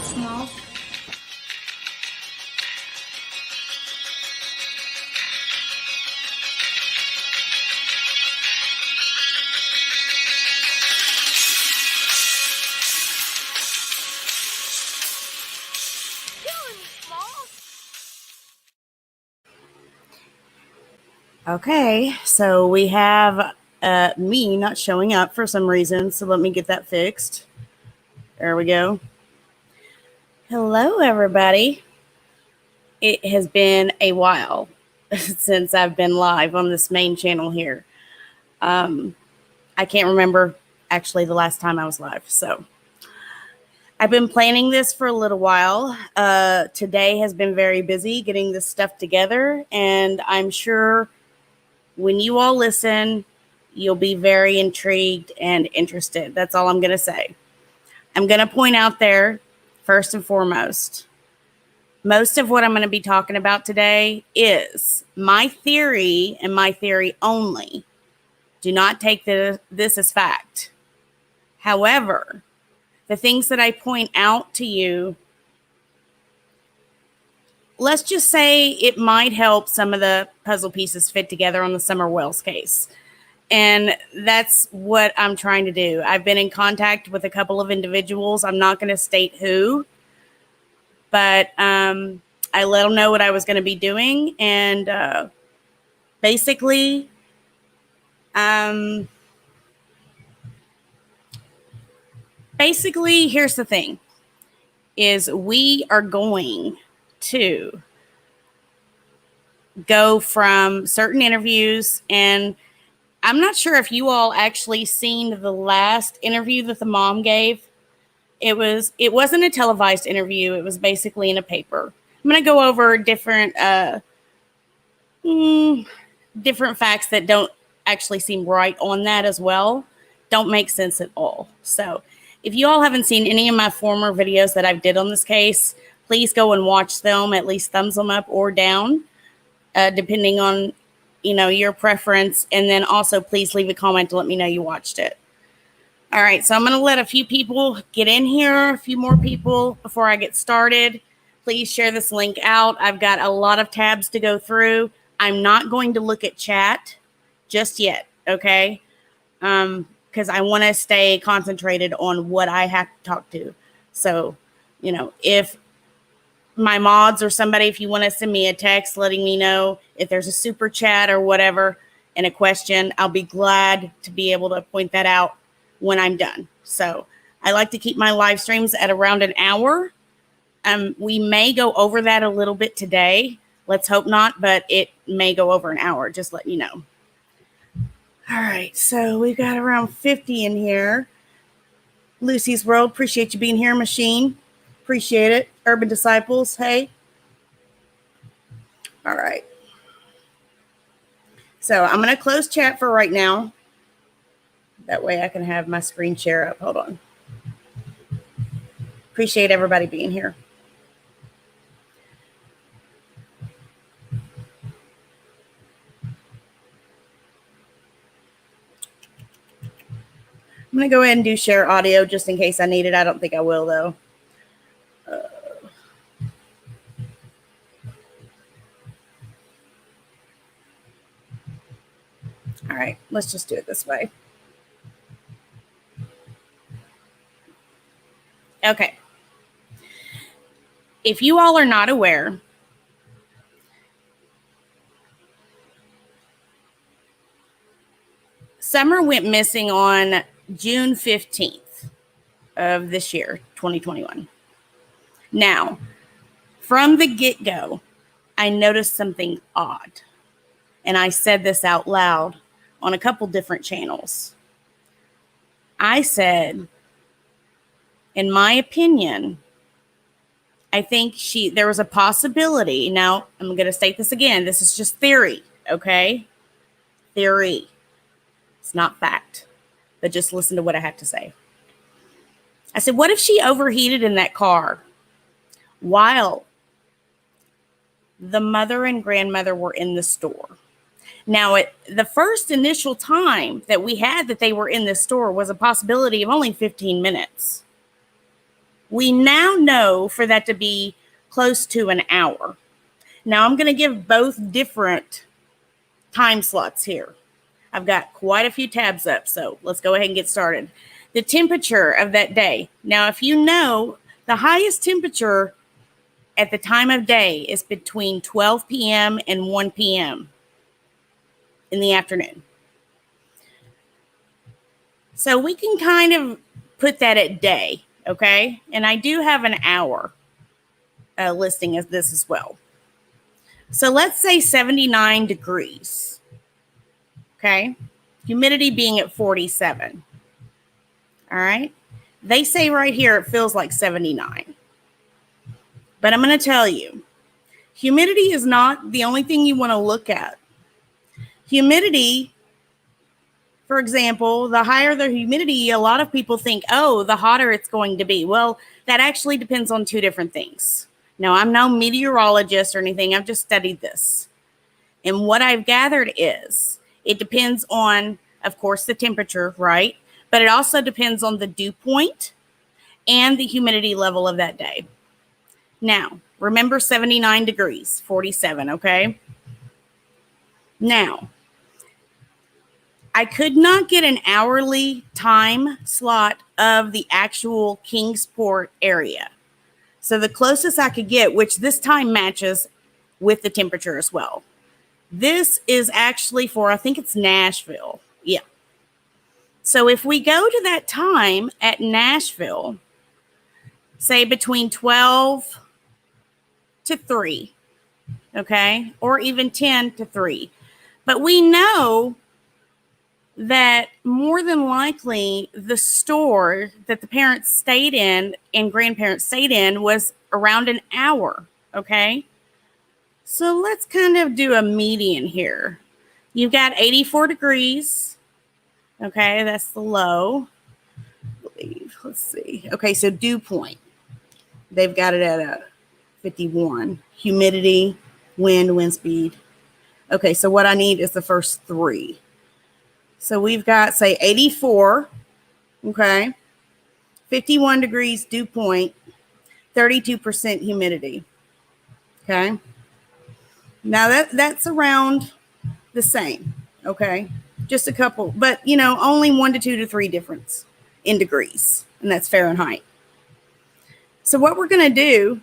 small. Okay, so we have me not showing up for some reason, so let me get that fixed. There we go. Hello, everybody. It has been a while since I've been live on this main channel here. I can't remember actually the last time I was live, so I've been planning this for a little while. Today has been very busy getting this stuff together, and I'm sure when you all listen, you'll be very intrigued and interested. That's all I'm going to say. I'm going to point out there, first and foremost, most of what I'm going to be talking about today is my theory and my theory only. Do not take this as fact. However, the things that I point out to you, let's just say it might help some of the puzzle pieces fit together on the Summer Wells case. And that's what I'm trying to do. I've been in contact with a couple of individuals. I'm not going to state who, but I let them know what I was going to be doing. And basically, here's the thing, is we are going to go from certain interviews, and I'm not sure if you all actually seen the last interview that the mom gave. It wasn't a televised interview. It was basically in a paper. I'm going to go over different facts that don't actually seem right on that as well. Don't make sense at all. So if you all haven't seen any of my former videos that I've did on this case, please go and watch them, at least thumbs them up or down, depending on, your preference. And then also please leave a comment to let me know you watched it. All right, so I'm going to let a few people get in here, a few more people before I get started. Please share this link out. I've got a lot of tabs to go through. I'm not going to look at chat just yet, okay? Because I want to stay concentrated on what I have to talk to. So, if my mods or somebody, if you want to send me a text letting me know if there's a super chat or whatever and a question, I'll be glad to be able to point that out when I'm done. So I like to keep my live streams at around an hour. We may go over that a little bit today. Let's hope not, but it may go over an hour, just let you know. All right, so we've got around 50 in here. Lucy's World, appreciate you being here. Machine, appreciate it. Urban Disciples, hey. All right. So I'm going to close chat for right now. That way I can have my screen share up. Hold on. Appreciate everybody being here. I'm going to go ahead and do share audio just in case I need it. I don't think I will, though. All right, let's just do it this way. Okay. If you all are not aware, Summer went missing on June 15th of this year, 2021. Now, from the get-go, I noticed something odd. And I said this out loud on a couple different channels. I said, in my opinion, I think there was a possibility. Now, I'm going to state this again. This is just theory, okay? Theory. It's not fact. But just listen to what I have to say. I said, what if she overheated in that car while the mother and grandmother were in the store? Now, the first initial time that we had that they were in this store was a possibility of only 15 minutes. We now know for that to be close to an hour. Now I'm going to give both different time slots here. I've got quite a few tabs up, so let's go ahead and get started. The temperature of that day. Now, if you know, the highest temperature at the time of day is between 12 p.m. and 1 p.m. in the afternoon. So we can kind of put that at day, okay? And I do have an hour listing of this as well. So let's say 79 degrees, okay? Humidity being at 47, all right? They say right here it feels like 79. But I'm going to tell you, humidity is not the only thing you want to look at. Humidity, for example, the higher the humidity, a lot of people think, oh, the hotter it's going to be. Well, that actually depends on two different things. Now, I'm no meteorologist or anything. I've just studied this. And what I've gathered is it depends on, of course, the temperature, right? But it also depends on the dew point and the humidity level of that day. Now, remember 79 degrees, 47, okay? Now, I could not get an hourly time slot of the actual Kingsport area. So the closest I could get, which this time matches with the temperature as well. This is actually for, I think it's Nashville. Yeah. So if we go to that time at Nashville, say between 12 to 3, okay? Or even 10 to 3. But we know that more than likely the store that the parents stayed in and grandparents stayed in was around an hour, okay? So let's kind of do a median here. You've got 84 degrees, okay? That's the low, I believe. Let's see. Okay, so dew point. They've got it at a 51. Humidity, wind speed. Okay, so what I need is the first three. So we've got, say, 84, okay, 51 degrees dew point, 32% humidity, okay? Now that's around the same, okay? Just a couple, but, you know, only 1 to 2 to 3 difference in degrees, and that's Fahrenheit. So what we're going to do,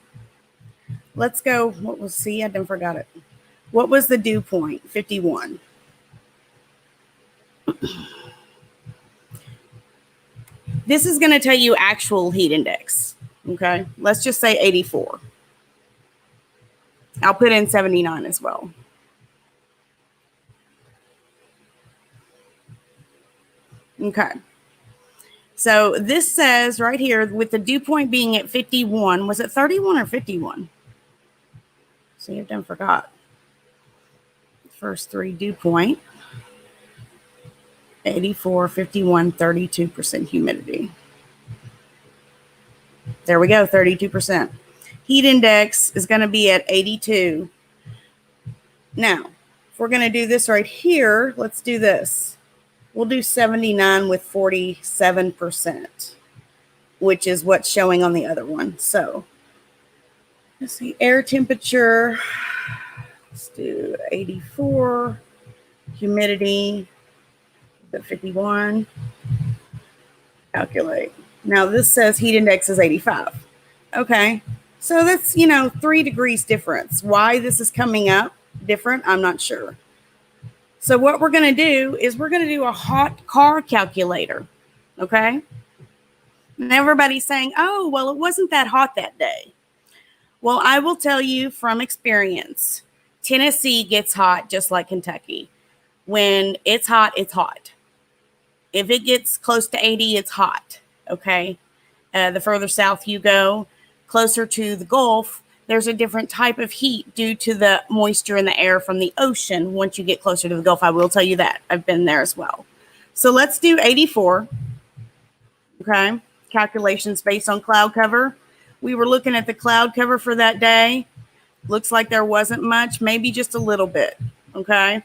let's go, what was, see, I done forgot it. What was the dew point? 51. This is going to tell you actual heat index, okay? Let's just say 84. I'll put in 79 as well. Okay. So this says right here, with the dew point being at 51, was it 31 or 51? See, I've done forgot. First three dew point. 84, 51, 32% humidity. There we go, 32%. Heat index is going to be at 82. Now, if we're going to do this right here, let's do this. We'll do 79 with 47%, which is what's showing on the other one. So, let's see, air temperature. Let's do 84, humidity. 51. Calculate. Now this says heat index is 85. Okay. So that's, 3 degrees difference. Why this is coming up different, I'm not sure. So what we're going to do is we're going to do a hot car calculator. Okay. And everybody's saying, oh, well, it wasn't that hot that day. Well, I will tell you from experience, Tennessee gets hot just like Kentucky. When it's hot, it's hot. If it gets close to 80, it's hot, okay? The further south you go, closer to the Gulf, there's a different type of heat due to the moisture in the air from the ocean. Once you get closer to the Gulf, I will tell you that. I've been there as well. So let's do 84, okay? Calculations based on cloud cover. We were looking at the cloud cover for that day. Looks like there wasn't much, maybe just a little bit, okay?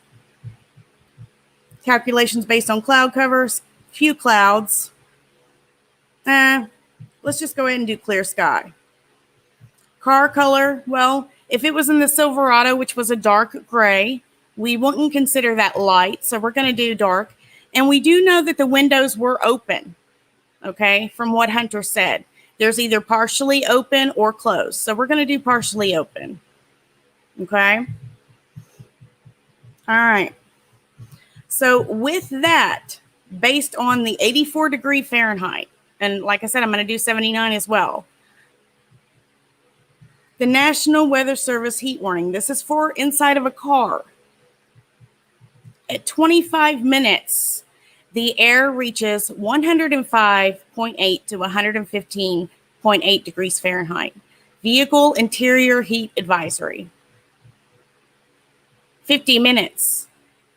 Calculations based on cloud covers, few clouds. let's just go ahead and do clear sky. Car color, well, if it was in the Silverado, which was a dark gray, we wouldn't consider that light, so we're going to do dark. And we do know that the windows were open, okay, from what Hunter said. There's either partially open or closed, so we're going to do partially open, okay? All right. So with that, based on the 84-degree Fahrenheit, and like I said, I'm going to do 79 as well. The National Weather Service heat warning. This is for inside of a car. At 25 minutes, the air reaches 105.8 to 115.8 degrees Fahrenheit. Vehicle interior heat advisory. 50 minutes,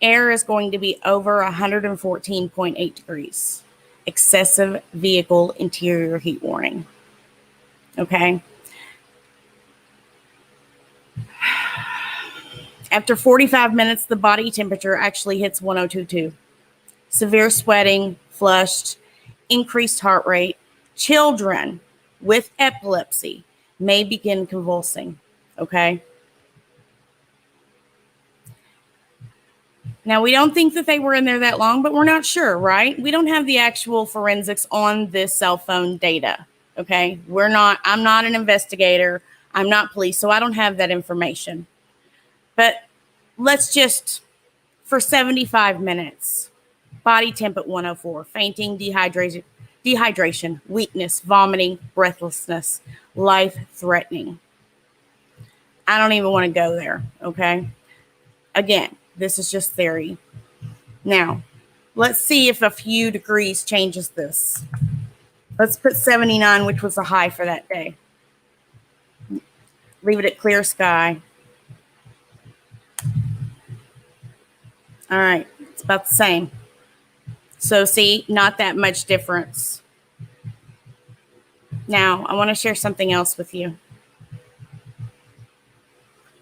air is going to be over 114.8 degrees. Excessive vehicle interior heat warning. Okay. After 45 minutes, the body temperature actually hits 102.2. Severe sweating, flushed, increased heart rate. Children with epilepsy may begin convulsing. Okay. Now, we don't think that they were in there that long, but we're not sure, right? We don't have the actual forensics on this cell phone data. Okay. I'm not an investigator. I'm not police, so I don't have that information. But let's just, for 75 minutes, body temp at 104, fainting, dehydration, weakness, vomiting, breathlessness, life-threatening. I don't even want to go there, okay? Again, this is just theory. Now, let's see if a few degrees changes this. Let's put 79, which was the high for that day. Leave it at clear sky. All right, it's about the same. So see, not that much difference. Now, I want to share something else with you.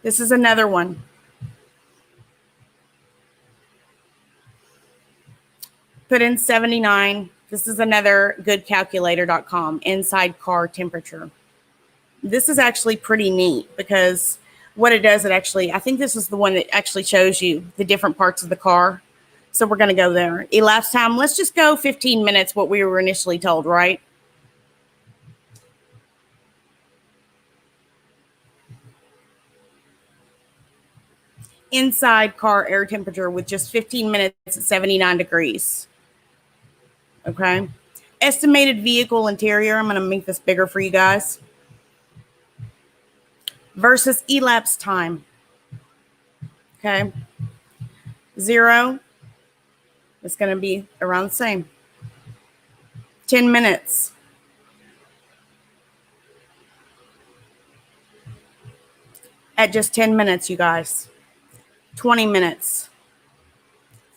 This is another one. Put in 79. This is another goodcalculator.com, inside car temperature. This is actually pretty neat because what it does, I think this is the one that actually shows you the different parts of the car. So we're going to go there. Elapsed time, let's just go 15 minutes, what we were initially told, right? Inside car air temperature with just 15 minutes at 79 degrees. Okay. Estimated vehicle interior, I'm going to make this bigger for you guys. Versus elapsed time. Okay. 0 is going to be around the same. 10 minutes. At just 10 minutes, you guys. 20 minutes.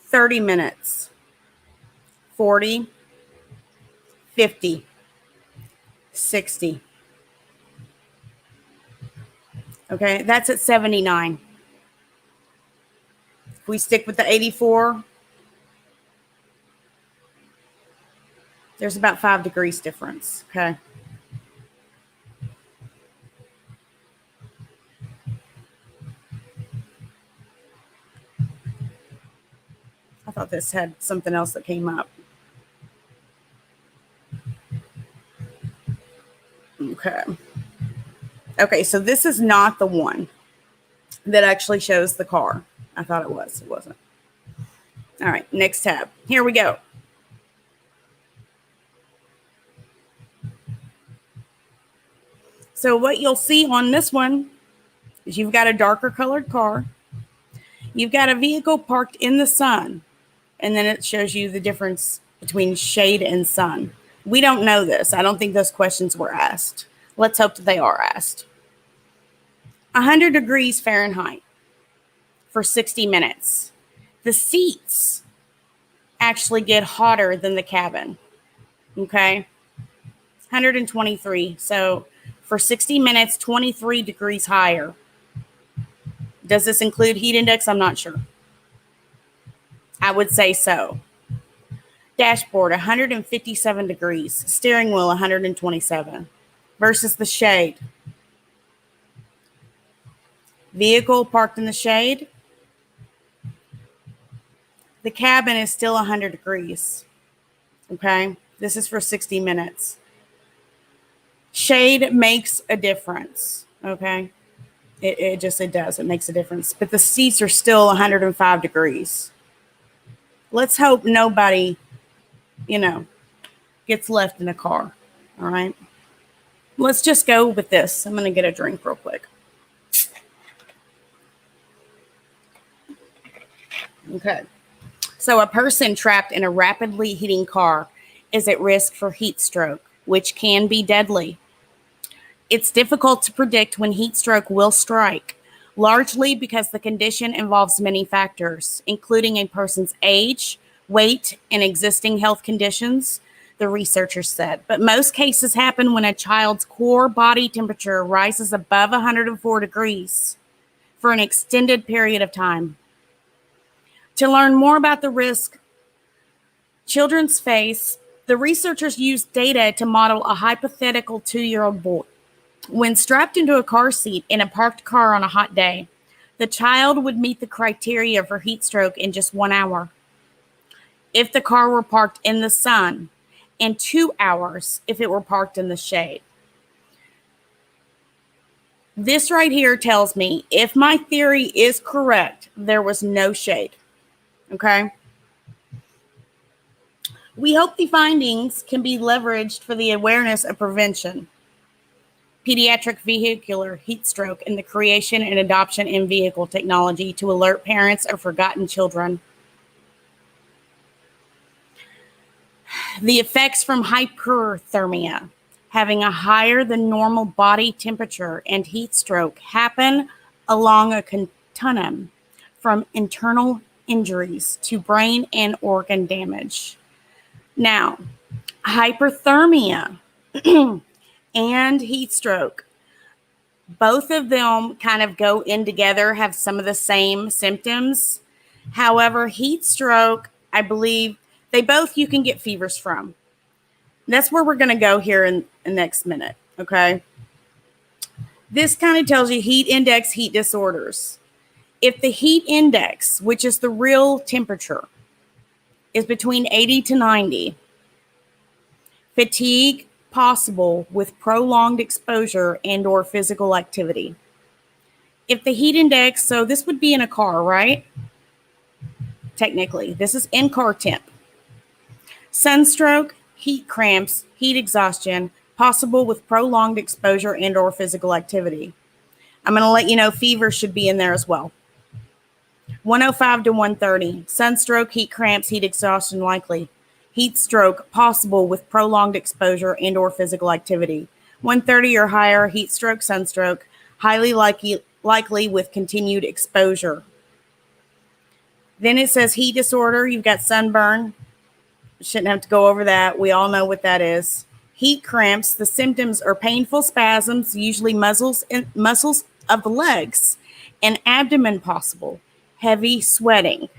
30 minutes. 40. 50. 60. Okay, that's at 79. If we stick with the 84, there's about 5 degrees difference, okay? I thought this had something else that came up. Okay. Okay, so this is not the one that actually shows the car. I thought it was. It wasn't. All right, next tab. Here we go. So what you'll see on this one is you've got a darker colored car. You've got a vehicle parked in the sun. And then it shows you the difference between shade and sun. We don't know this. I don't think those questions were asked. Let's hope that they are asked. 100 degrees Fahrenheit for 60 minutes. The seats actually get hotter than the cabin. Okay? 123. So for 60 minutes, 23 degrees higher. Does this include heat index? I'm not sure. I would say so. Dashboard 157 degrees, steering wheel 127 versus the shade. Vehicle parked in the shade. The cabin is still 100 degrees. Okay, this is for 60 minutes. Shade makes a difference. Okay, it does. It makes a difference. But the seats are still 105 degrees. Let's hope nobody, gets left in a car. All right. Let's just go with this. I'm going to get a drink real quick. Okay. So a person trapped in a rapidly heating car is at risk for heat stroke, which can be deadly. It's difficult to predict when heat stroke will strike, largely because the condition involves many factors, including a person's age, weight, and existing health conditions, the researchers said. But most cases happen when a child's core body temperature rises above 104 degrees for an extended period of time. To learn more about the risk children's face, the researchers used data to model a hypothetical 2-year-old boy. When strapped into a car seat in a parked car on a hot day, the child would meet the criteria for heat stroke in just 1 hour. If the car were parked in the sun, and 2 hours if it were parked in the shade. This right here tells me if my theory is correct, there was no shade. Okay? We hope the findings can be leveraged for the awareness of prevention, pediatric vehicular heat stroke, and the creation and adoption in vehicle technology to alert parents of forgotten children. The effects from hyperthermia, having a higher than normal body temperature, and heat stroke happen along a continuum from internal injuries to brain and organ damage. Now, hyperthermia and heat stroke, both of them kind of go in together, have some of the same symptoms. However, heat stroke, I believe, you can get fevers from. That's where we're going to go here in the next minute, okay? This kind of tells you heat index, heat disorders. If the heat index, which is the real temperature, is between 80 to 90, fatigue possible with prolonged exposure and or physical activity. If the heat index, so this would be in a car, right? Technically, this is in car temp. Sunstroke, heat cramps, heat exhaustion, possible with prolonged exposure and or physical activity. I'm going to let you know fever should be in there as well. 105 to 130, sunstroke, heat cramps, heat exhaustion likely. Heat stroke possible with prolonged exposure and or physical activity. 130 or higher, heat stroke, sunstroke, highly likely with continued exposure. Then it says heat disorder. You've got sunburn. Shouldn't have to go over that. We all know what that is. Heat cramps. The symptoms are painful spasms, usually muscles of the legs, and abdomen possible. Heavy sweating.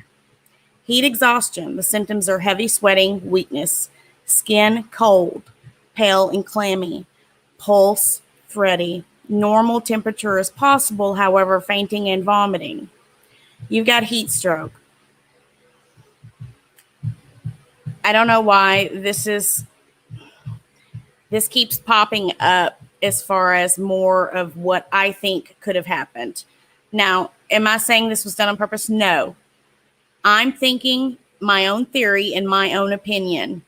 Heat exhaustion. The symptoms are heavy sweating, weakness, skin cold, pale and clammy, pulse thready. Normal temperature is possible, however, fainting and vomiting. You've got heat stroke. I don't know why this keeps popping up as far as more of what I think could have happened. Now, am I saying this was done on purpose? No. I'm thinking my own theory and my own opinion.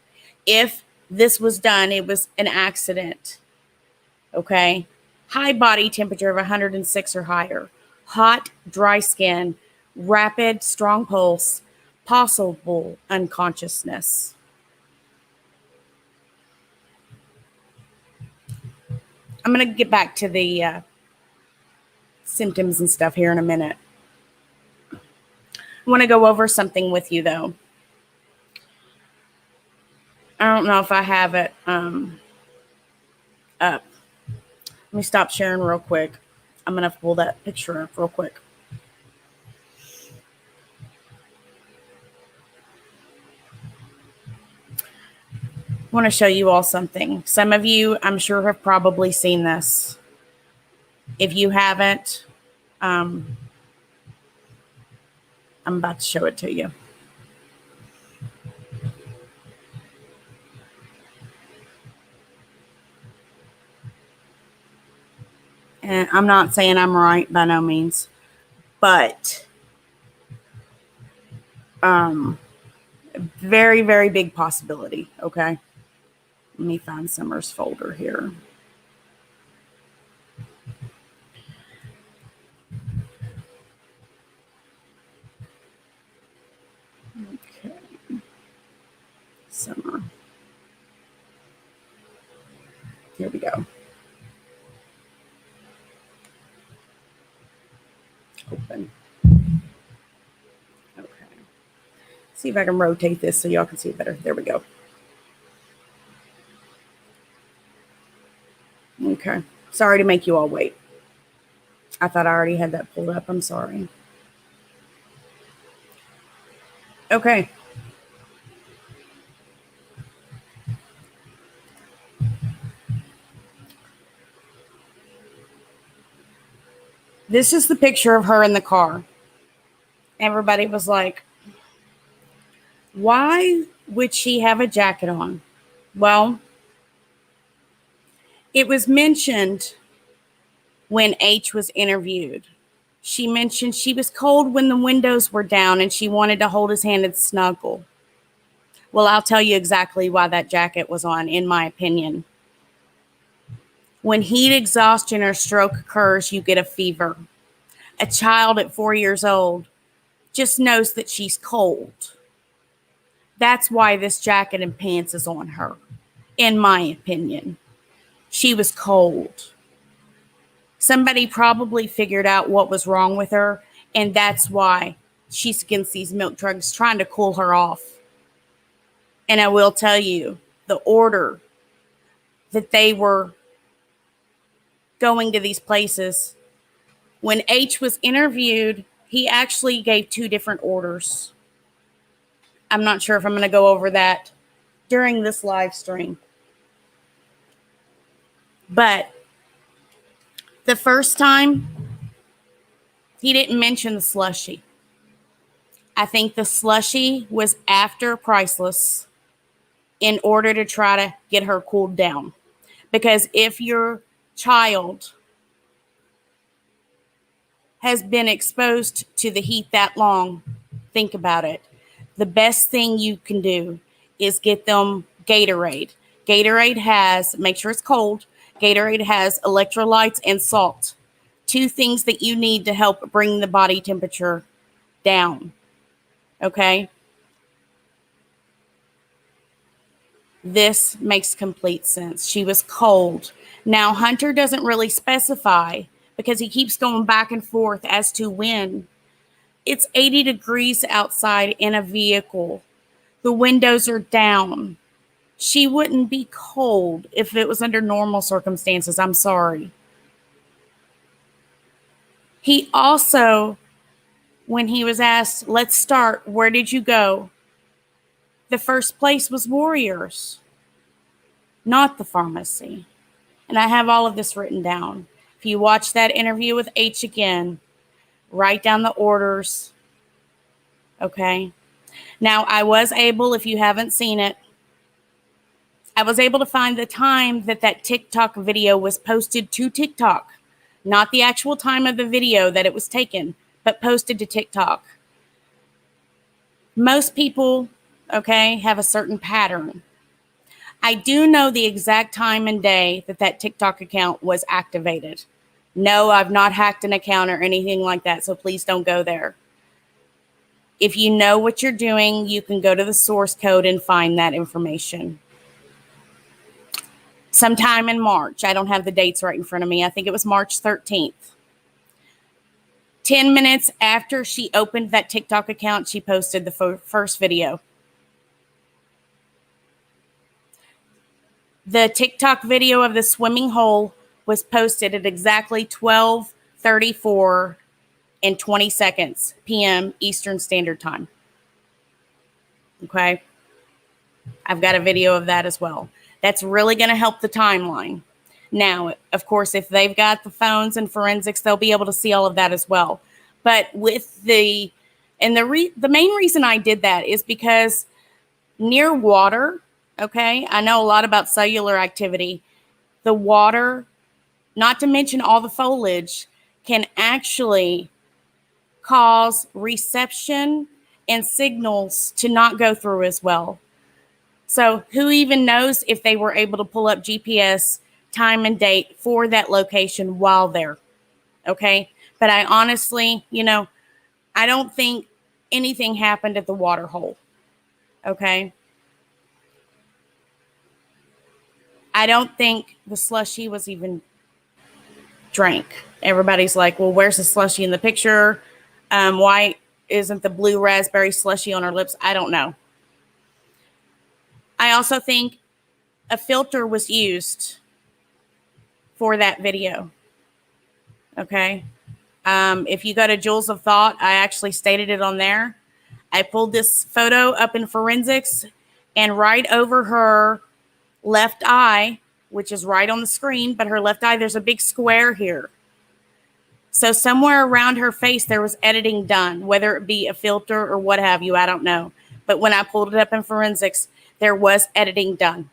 If this was done, it was an accident. Okay? High body temperature of 106 or higher. Hot, dry skin. Rapid, strong pulse. Possible unconsciousness. I'm going to get back to the symptoms and stuff here in a minute. I want to go over something with you, though. I don't know if I have it up. Let me stop sharing real quick. I'm going to pull that picture up real quick. want to show you all something. Some of you, I'm sure, have probably seen this. If you haven't, I'm about to show it to you. And I'm not saying I'm right by no means, but very, very big possibility. Okay. Let me find Summer's folder here. Okay. Summer. Here we go. Open. Okay. See if I can rotate this so y'all can see it better. There we go. Okay. Sorry to make you all wait. I thought I already had that pulled up. I'm sorry. Okay. This is the picture of her in the car. Everybody was like, why would she have a jacket on? Well, it was mentioned when H was interviewed. She mentioned she was cold when the windows were down and she wanted to hold his hand and snuggle. Well, I'll tell you exactly why that jacket was on, in my opinion. When heat exhaustion or stroke occurs, you get a fever. A child at 4 years old just knows that she's cold. That's why this jacket and pants is on her, in my opinion. She was cold. Somebody probably figured out what was wrong with her, and that's why she's against these milk drugs, trying to cool her off. And I will tell you, the order that they were going to these places, when H was interviewed, he actually gave 2 different orders. I'm not sure if I'm going to go over that during this live stream. But the first time, he didn't mention the slushy. I think the slushy was after Priceless in order to try to get her cooled down. Because if your child has been exposed to the heat that long, think about it. The best thing you can do is get them Gatorade. Gatorade has, make sure it's cold, Gatorade has electrolytes and salt. 2 things that you need to help bring the body temperature down. Okay? This makes complete sense. She was cold. Now, Hunter doesn't really specify because he keeps going back and forth as to when. It's 80 degrees outside in a vehicle. The windows are down. She wouldn't be cold if it was under normal circumstances. I'm sorry. He also, when he was asked, let's start, where did you go? The first place was Warriors, not the pharmacy. And I have all of this written down. If you watch that interview with H again, write down the orders. Okay. Now, I was able, if you haven't seen it, I was able to find the time that that TikTok video was posted to TikTok. Not the actual time of the video that it was taken, but posted to TikTok. Most people, okay, have a certain pattern. I do know the exact time and day that that TikTok account was activated. No, I've not hacked an account or anything like that, so please don't go there. If you know what you're doing, you can go to the source code and find that information. Sometime in March. I don't have the dates right in front of me. I think it was March 13th. 10 minutes after she opened that TikTok account, she posted the first video. The TikTok video of the swimming hole was posted at exactly 12:34 and 20 seconds p.m. Eastern Standard Time. Okay. I've got a video of that as well. That's really going to help the timeline. Now, of course, if they've got the phones and forensics, they'll be able to see all of that as well. But with the main reason I did that is because near water, okay, I know a lot about cellular activity. The water, not to mention all the foliage, can actually cause reception and signals to not go through as well. So who even knows if they were able to pull up GPS time and date for that location while there, okay? But I honestly, I don't think anything happened at the water hole, okay? I don't think the slushy was even drank. Everybody's like, well, where's the slushy in the picture? Why isn't the blue raspberry slushy on her lips? I don't know. I also think a filter was used for that video. Okay. If you go to Jewels of Thought, I actually stated it on there. I pulled this photo up in forensics, and right over her left eye, which is right on the screen, but her left eye, there's a big square here. So somewhere around her face, there was editing done, whether it be a filter or what have you, I don't know. But when I pulled it up in forensics, there was editing done.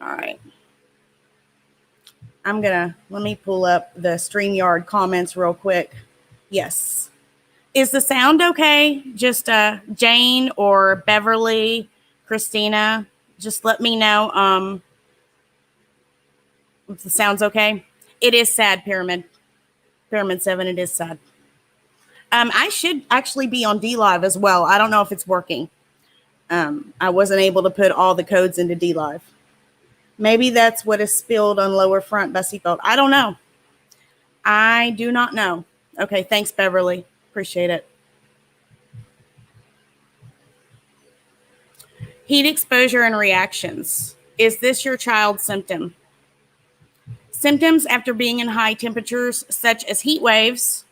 All right. Let me pull up the StreamYard comments real quick. Yes. Is the sound okay? Just Jane or Beverly, Christina, just let me know if the sound's okay. It is sad, Pyramid 7, it is sad. I should actually be on DLive as well. I don't know if it's working. I wasn't able to put all the codes into DLive. Maybe that's what is spilled on lower front by seatbelt. I don't know. I do not know. Okay, thanks, Beverly. Appreciate it. Heat exposure and reactions. Is this your child's symptom? Symptoms after being in high temperatures, such as heat waves.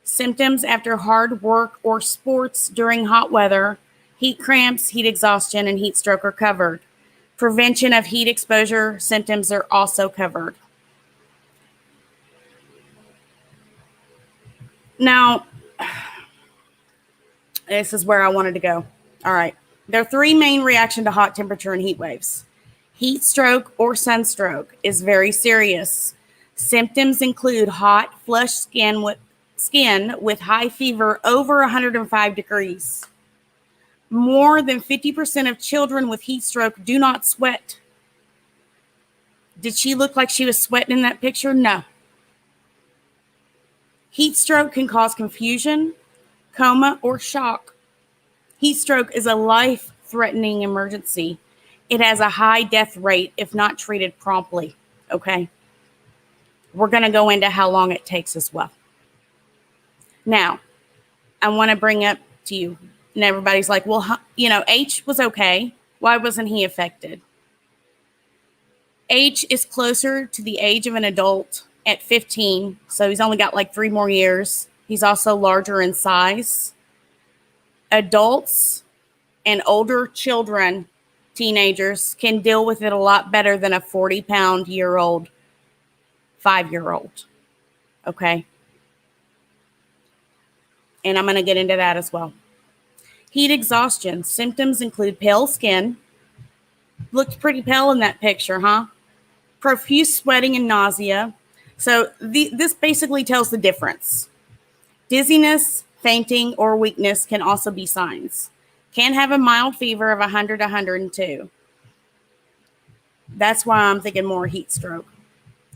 Symptoms after hard work or sports during hot weather. Heat cramps, heat exhaustion, and heat stroke are covered. Prevention of heat exposure symptoms are also covered. Now, this is where I wanted to go. All right. There are three main reactions to hot temperature and heat waves. Heat stroke or sunstroke is very serious. Symptoms include hot, flushed skin with high fever over 105 degrees. More than 50% of children with heat stroke do not sweat. Did she look like she was sweating in that picture? No. Heat stroke can cause confusion, coma, or shock. Heat stroke is a life-threatening emergency. It has a high death rate if not treated promptly, okay? We're going to go into how long it takes as well. Now, I want to bring up to you, and everybody's like, well, H was okay. Why wasn't he affected? H is closer to the age of an adult at 15, so he's only got like 3 more years. He's also larger in size. Adults and older children, teenagers, can deal with it a lot better than a 40-pound-year-old 5-year-old, okay? And I'm going to get into that as well. Heat exhaustion. Symptoms include pale skin. Looked pretty pale in that picture, huh? Profuse sweating and nausea. So this basically tells the difference. Dizziness, fainting, or weakness can also be signs. Can have a mild fever of 100 to 102. That's why I'm thinking more heat stroke.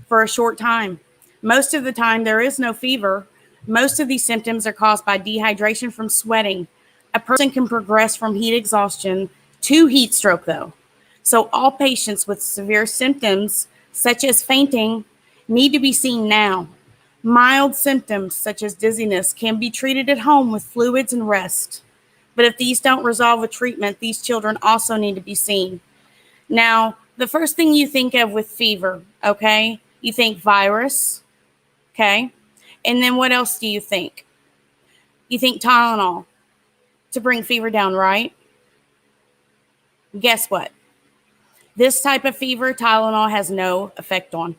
For a short time. Most of the time, there is no fever. Most of these symptoms are caused by dehydration from sweating. A person can progress from heat exhaustion to heat stroke, though. So all patients with severe symptoms, such as fainting, need to be seen now. Mild symptoms, such as dizziness, can be treated at home with fluids and rest. But if these don't resolve with treatment, these children also need to be seen. Now, the first thing you think of with fever, okay? You think virus, okay? And then what else do you think? You think Tylenol to bring fever down, right? Guess what? This type of fever, Tylenol has no effect on.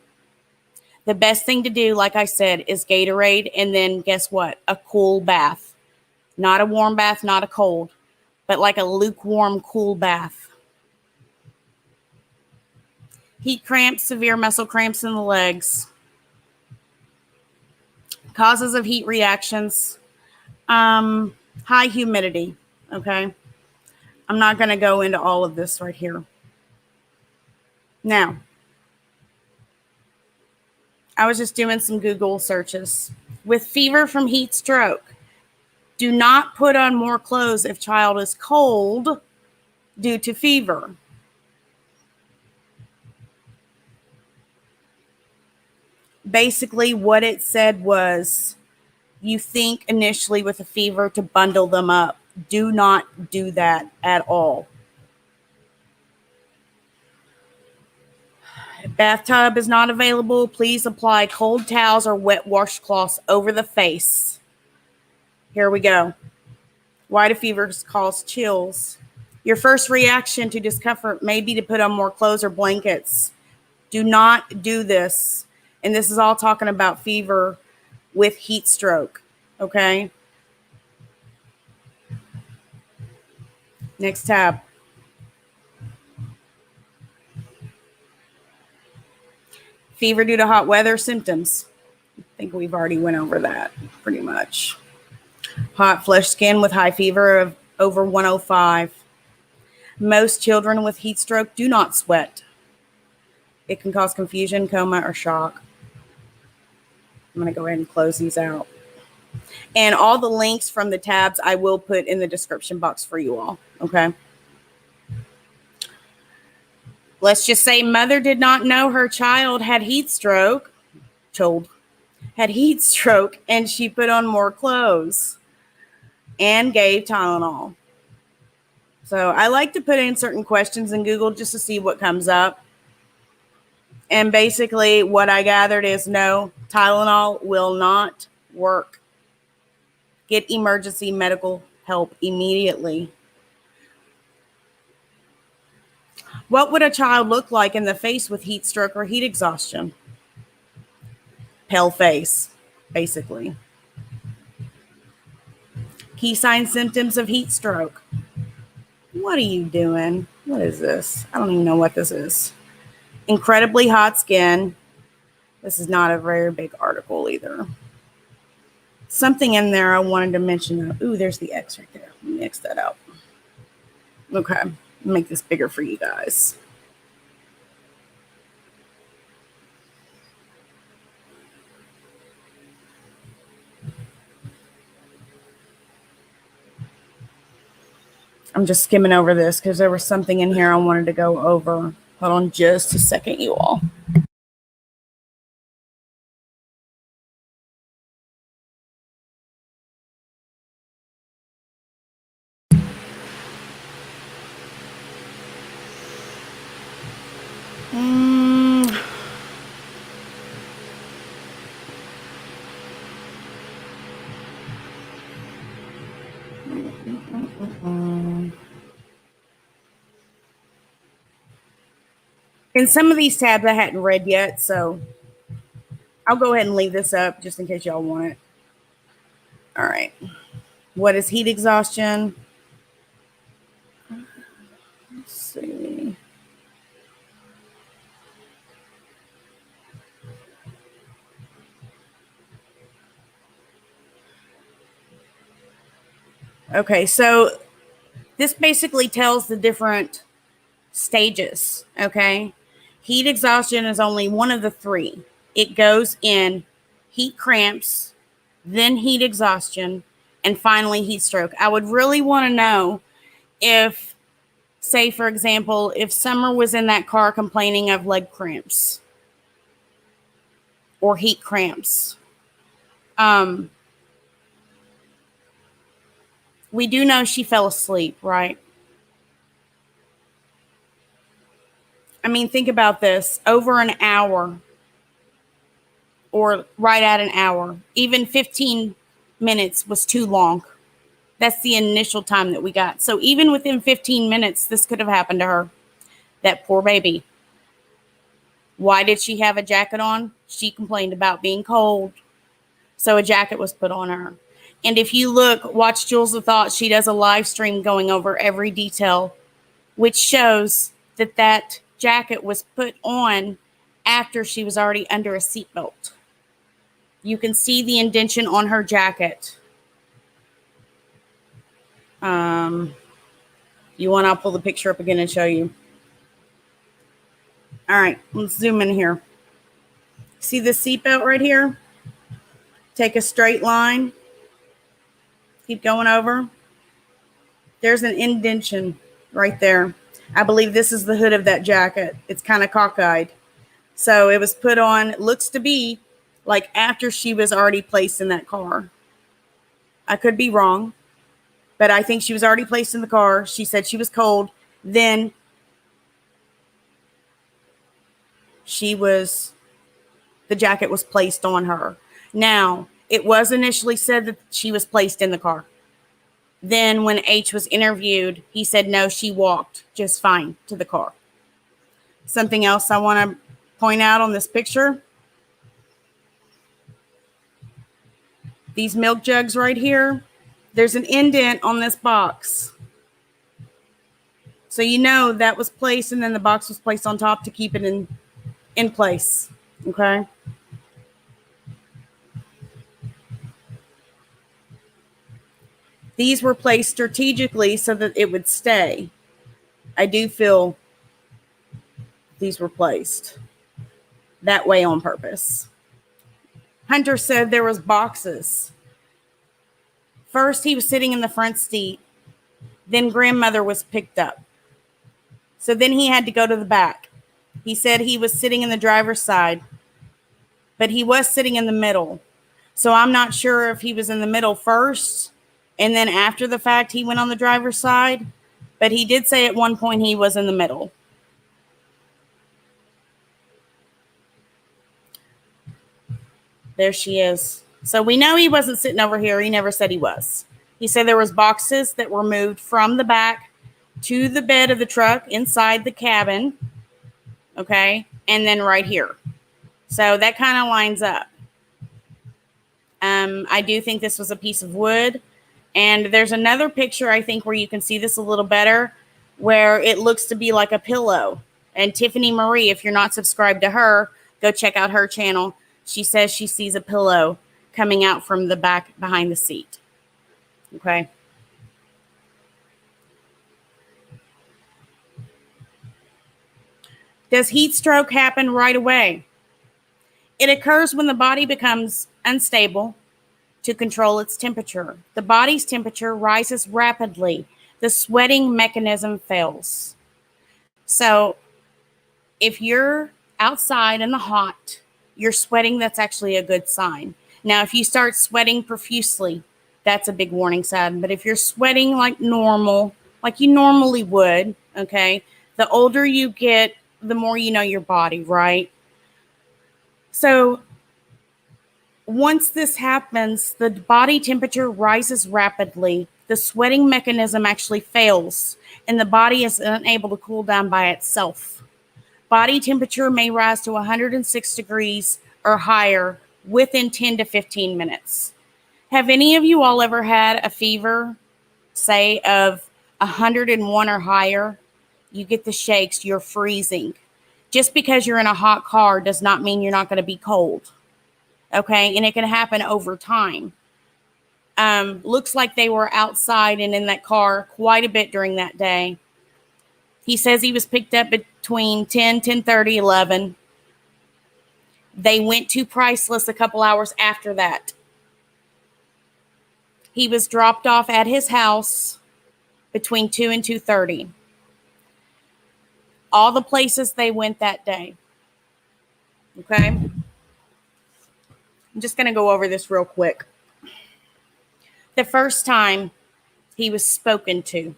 The best thing to do, like I said, is Gatorade, and then guess what? A cool bath. Not a warm bath, not a cold, but like a lukewarm, cool bath. Heat cramps, severe muscle cramps in the legs. Causes of heat reactions. High humidity, okay? I'm not going to go into all of this right here. Now, I was just doing some Google searches. With fever from heat stroke, do not put on more clothes if child is cold due to fever. Basically, what it said was, you think initially with a fever to bundle them up. Do not do that at all. If bathtub is not available, please apply cold towels or wet washcloths over the face. Here we go. Why do fevers cause chills? Your first reaction to discomfort may be to put on more clothes or blankets. Do not do this. And this is all talking about fever with heat stroke. Okay. Next tab. Fever due to hot weather symptoms. I think we've already went over that pretty much. Hot flushed skin with high fever of over 105. Most children with heat stroke do not sweat. It can cause confusion, coma, or shock. I'm going to go ahead and close these out. And all the links from the tabs I will put in the description box for you all. Okay. Let's just say mother did not know her child had heat stroke. And she put on more clothes and gave Tylenol. So I like to put in certain questions in Google just to see what comes up. And basically what I gathered is no, Tylenol will not work. Get emergency medical help immediately. What would a child look like in the face with heat stroke or heat exhaustion? Pale face, basically. Key signs, symptoms of heat stroke. What are you doing? What is this? I don't even know what this is. Incredibly hot skin. This is not a very big article either. Something in there I wanted to mention. Ooh, there's the X right there. Let me X that out. Okay, make this bigger for you guys. I'm just skimming over this because there was something in here I wanted to go over. Hold on just a second, you all. And some of these tabs I hadn't read yet, so I'll go ahead and leave this up just in case y'all want it. All right. What is heat exhaustion? Let's see. Okay, so this basically tells the different stages, okay? Heat exhaustion is only one of the three. It goes in heat cramps, then heat exhaustion, and finally heat stroke. I would really want to know if, say, for example, if Summer was in that car complaining of leg cramps or heat cramps. We do know she fell asleep, right? I mean, think about this. Over an hour or right at an hour. Even 15 minutes was too long. That's the initial time that we got. So even within 15 minutes, this could have happened to her. That poor baby. Why did she have a jacket on? She complained about being cold. So a jacket was put on her. And if you look, watch Jules of Thought, she does a live stream going over every detail, which shows that that jacket was put on after she was already under a seatbelt. You can see the indentation on her jacket. You want, I'll pull the picture up again and show you. All right, let's zoom in here. See the seatbelt right here? Take a straight line. Keep going over. There's an indentation right there. I believe this is the hood of that jacket. It's kind of cockeyed. So it was put on, it looks to be like after she was already placed in that car. I could be wrong, but I think she was already placed in the car. She said she was cold. Then the jacket was placed on her. Now, it was initially said that she was placed in the car. Then when H was interviewed, he said, no, she walked just fine to the car. Something else I want to point out on this picture. These milk jugs right here, there's an indent on this box. So you know that was placed and then the box was placed on top to keep it in place, okay? These were placed strategically so that it would stay. I do feel these were placed that way on purpose. Hunter said there was boxes. First, he was sitting in the front seat. Then grandmother was picked up. So then he had to go to the back. He said he was sitting in the driver's side, but he was sitting in the middle. So I'm not sure if he was in the middle first and then after the fact he went on the driver's side, but he did say at one point he was in the middle. There she is. So we know he wasn't sitting over here. He never said he was. He said there was boxes that were moved from the back to the bed of the truck inside the cabin. Okay. And then right here. So that kind of lines up. I do think this was a piece of wood. And there's another picture, I think, where you can see this a little better, where it looks to be like a pillow. And Tiffany Marie, if you're not subscribed to her, go check out her channel. She says she sees a pillow coming out from the back behind the seat. Okay. Does heat stroke happen right away? It occurs when the body becomes unstable to control its temperature. The body's temperature rises rapidly. The sweating mechanism fails. So if you're outside in the hot, you're sweating, that's actually a good sign. Now, if you start sweating profusely, that's a big warning sign. But if you're sweating like normal, like you normally would, okay, the older you get, the more you know your body, right? So once this happens, the body temperature rises rapidly. The sweating mechanism actually fails, and the body is unable to cool down by itself. Body temperature may rise to 106 degrees or higher within 10 to 15 minutes. Have any of you all ever had a fever, say, of 101 or higher? You get the shakes, you're freezing. Just because you're in a hot car does not mean you're not going to be cold. Okay, and it can happen over time. Looks like they were outside and in that car quite a bit during that day. He says he was picked up between 10, 10:30, 11. They went to Priceless a couple hours after that. He was dropped off at his house between 2 and 2:30. All the places they went that day. Okay? I'm just going to go over this real quick. The first time he was spoken to,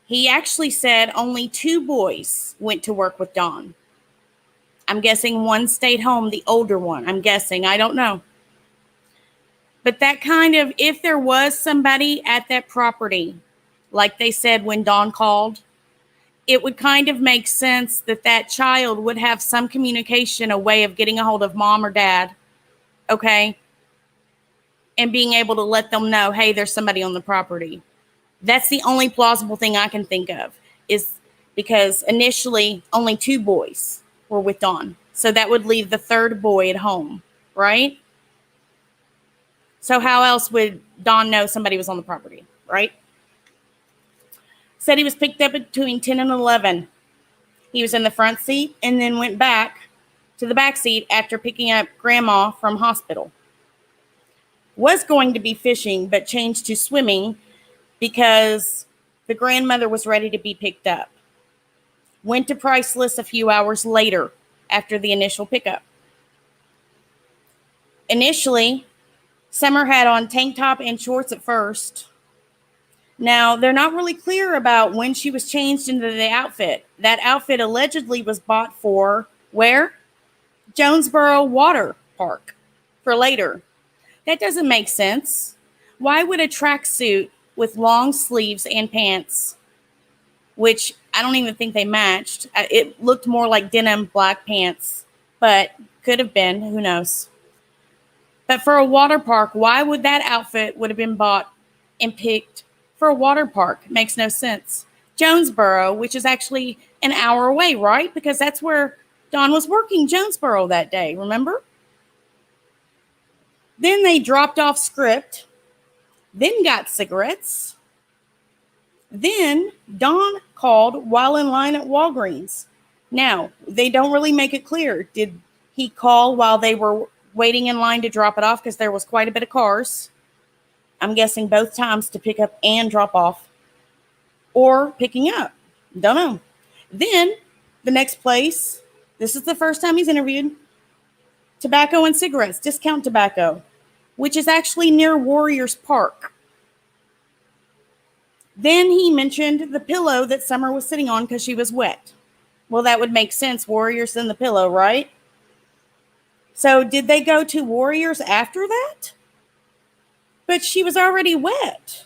he actually said only 2 boys went to work with Dawn. I'm guessing one stayed home, the older one. I'm guessing. I don't know. But that kind of, if there was somebody at that property, like they said when Dawn called, it would kind of make sense that that child would have some communication, a way of getting a hold of mom or dad, okay? And being able to let them know, hey, there's somebody on the property. That's the only plausible thing I can think of, is because initially only 2 boys were with Dawn. So that would leave the 3rd boy at home, right? So how else would Dawn know somebody was on the property, right? Said he was picked up between 10 and 11. He was in the front seat and then went back to the back seat after picking up Grandma from hospital. Was going to be fishing, but changed to swimming because the grandmother was ready to be picked up. Went to Priceless a few hours later after the initial pickup. Initially, Summer had on tank top and shorts at first. Now, they're not really clear about when she was changed into the outfit. That outfit allegedly was bought for where? Jonesboro Water Park for later. That doesn't make sense. Why would a tracksuit with long sleeves and pants, which I don't even think they matched, it looked more like denim black pants, but could have been, who knows. But for a water park, why would that outfit would have been bought and picked for a water park? Makes no sense. Jonesboro, which is actually an hour away, right? Because that's where Dawn was working, Jonesboro, that day, remember? Then they dropped off script, then got cigarettes. Then Dawn called while in line at Walgreens. Now, they don't really make it clear. Did he call while they were waiting in line to drop it off? Because there was quite a bit of cars. I'm guessing both times to pick up and drop off. Or picking up. Don't know. Then, the next place, this is the first time he's interviewed, tobacco and cigarettes, discount tobacco, which is actually near Warriors Park. Then he mentioned the pillow that Summer was sitting on because she was wet. Well, that would make sense. Warriors in the pillow, right? So did they go to Warriors after that? But she was already wet.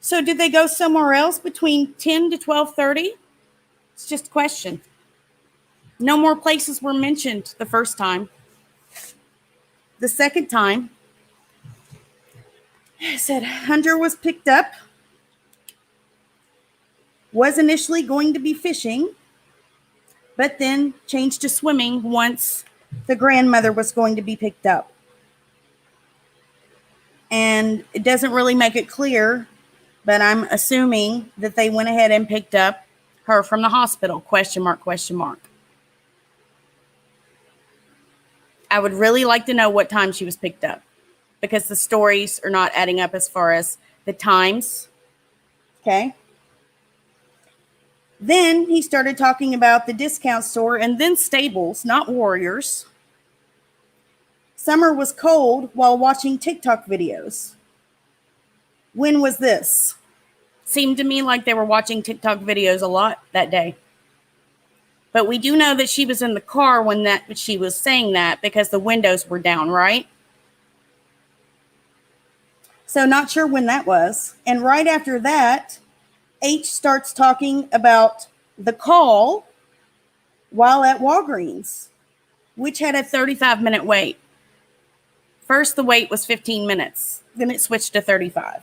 So did they go somewhere else between 10 to 12:30? It's just a question. No more places were mentioned the first time. The second time, I said Hunter was picked up, was initially going to be fishing, but then changed to swimming once the grandmother was going to be picked up. And it doesn't really make it clear, but I'm assuming that they went ahead and picked up her from the hospital, question mark, question mark. I would really like to know what time she was picked up, because the stories are not adding up as far as the times. Okay. Then he started talking about the discount store and then Stables, not Warriors. Summer was cold while watching TikTok videos. When was this? Seemed to me like they were watching TikTok videos a lot that day. But we do know that she was in the car when she was saying that, because the windows were down, right? So not sure when that was. And right after that, H starts talking about the call while at Walgreens, which had a 35-minute wait. First, the wait was 15 minutes. Then it switched to 35.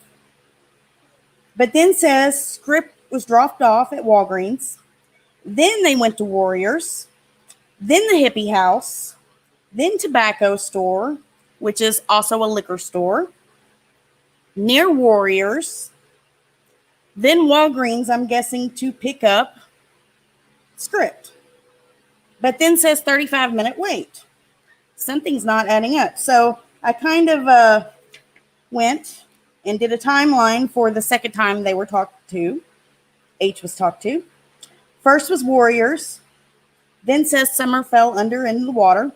But then says script was dropped off at Walgreens. Then they went to Warriors. Then the hippie house. Then tobacco store, which is also a liquor store, near Warriors. Then Walgreens, I'm guessing, to pick up script. But then says 35-minute wait. Something's not adding up. So I kind of went and did a timeline for the second time they were talked to. H was talked to. First was Warriors. Then says Summer fell under into the water.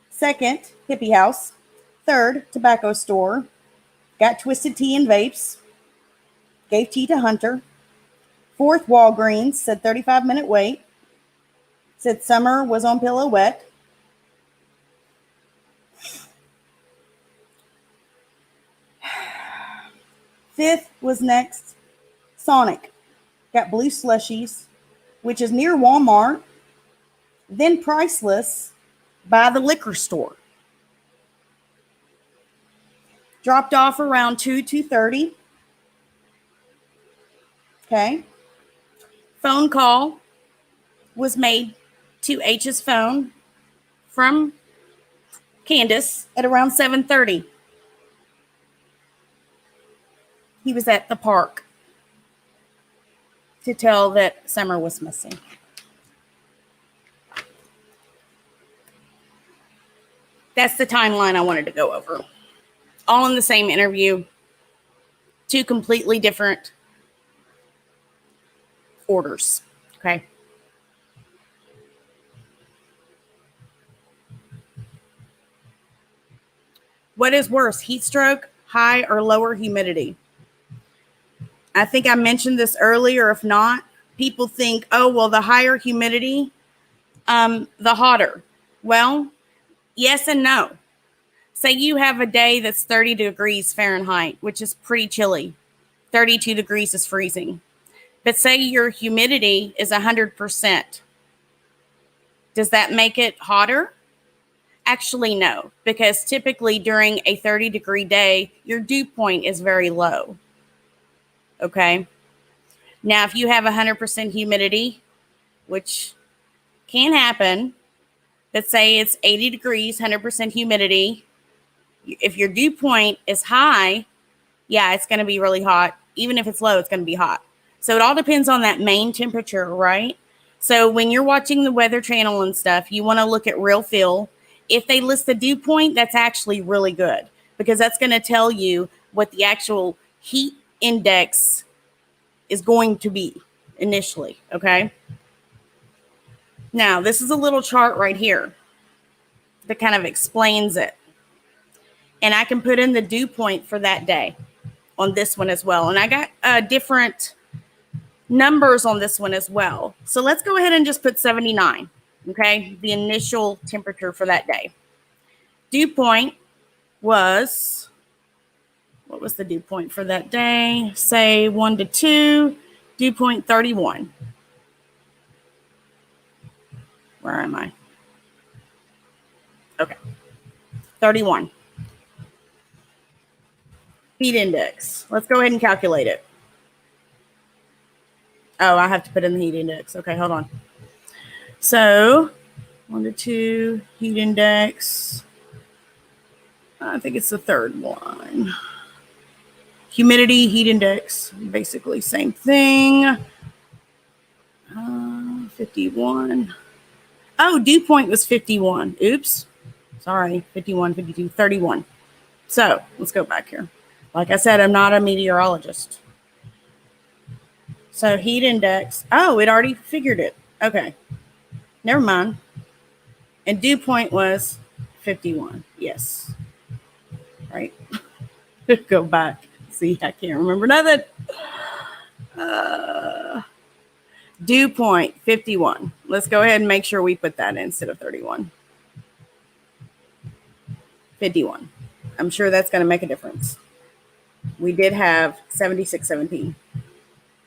Second, hippie house. Third, tobacco store. Got twisted tea and vapes. Gave tea to Hunter. Fourth, Walgreens. Said 35-minute wait. Said summer was on pillow wet. Fifth was next Sonic. Got blue slushies, which is near Walmart. Then Priceless by the liquor store. Dropped off around 2:30. Okay. Phone call was made to H's phone from Candace at around 7:30. He was at the park to tell that Summer was missing. That's the timeline I wanted to go over. All in the same interview. Two completely different orders. Okay. What is worse, heat stroke, high or lower humidity? I think I mentioned this earlier. If not, people think, oh, well, the higher humidity, the hotter. Well, yes and no. Say you have a day that's 30 degrees Fahrenheit, which is pretty chilly. 32 degrees is freezing. But say your humidity is 100%. Does that make it hotter? Actually, no, because typically during a 30-degree day, your dew point is very low. Okay. Now, if you have 100% humidity, which can happen, let's say it's 80 degrees, 100% humidity. If your dew point is high, yeah, it's going to be really hot. Even if it's low, it's going to be hot. So it all depends on that main temperature, right? So when you're watching the Weather Channel and stuff, you want to look at real feel. If they list the dew point, that's actually really good because that's going to tell you what the actual heat index is going to be initially, okay? Now, this is a little chart right here that kind of explains it. And I can put in the dew point for that day on this one as well. And I got different numbers on this one as well. So let's go ahead and just put 79, okay? The initial temperature for that day. Dew point was, what was the dew point for that day? Say 1 to 2, dew point 31. Where am I? Okay, 31. Heat index. Let's go ahead and calculate it. Oh, I have to put in the heat index. Okay, hold on. So 1 to 2, heat index. I think it's the third one. Humidity, heat index, basically same thing. 51. Oh, dew point was 51. Oops. Sorry, 51, 52, 31. So let's go back here. Like I said, I'm not a meteorologist. So heat index. Oh, it already figured it. Okay. Never mind. And dew point was 51. Yes. Right. Go back. See, I can't remember nothing. Dew point 51. Let's go ahead and make sure we put that in instead of 31. 51. I'm sure that's going to make a difference. We did have 76.17.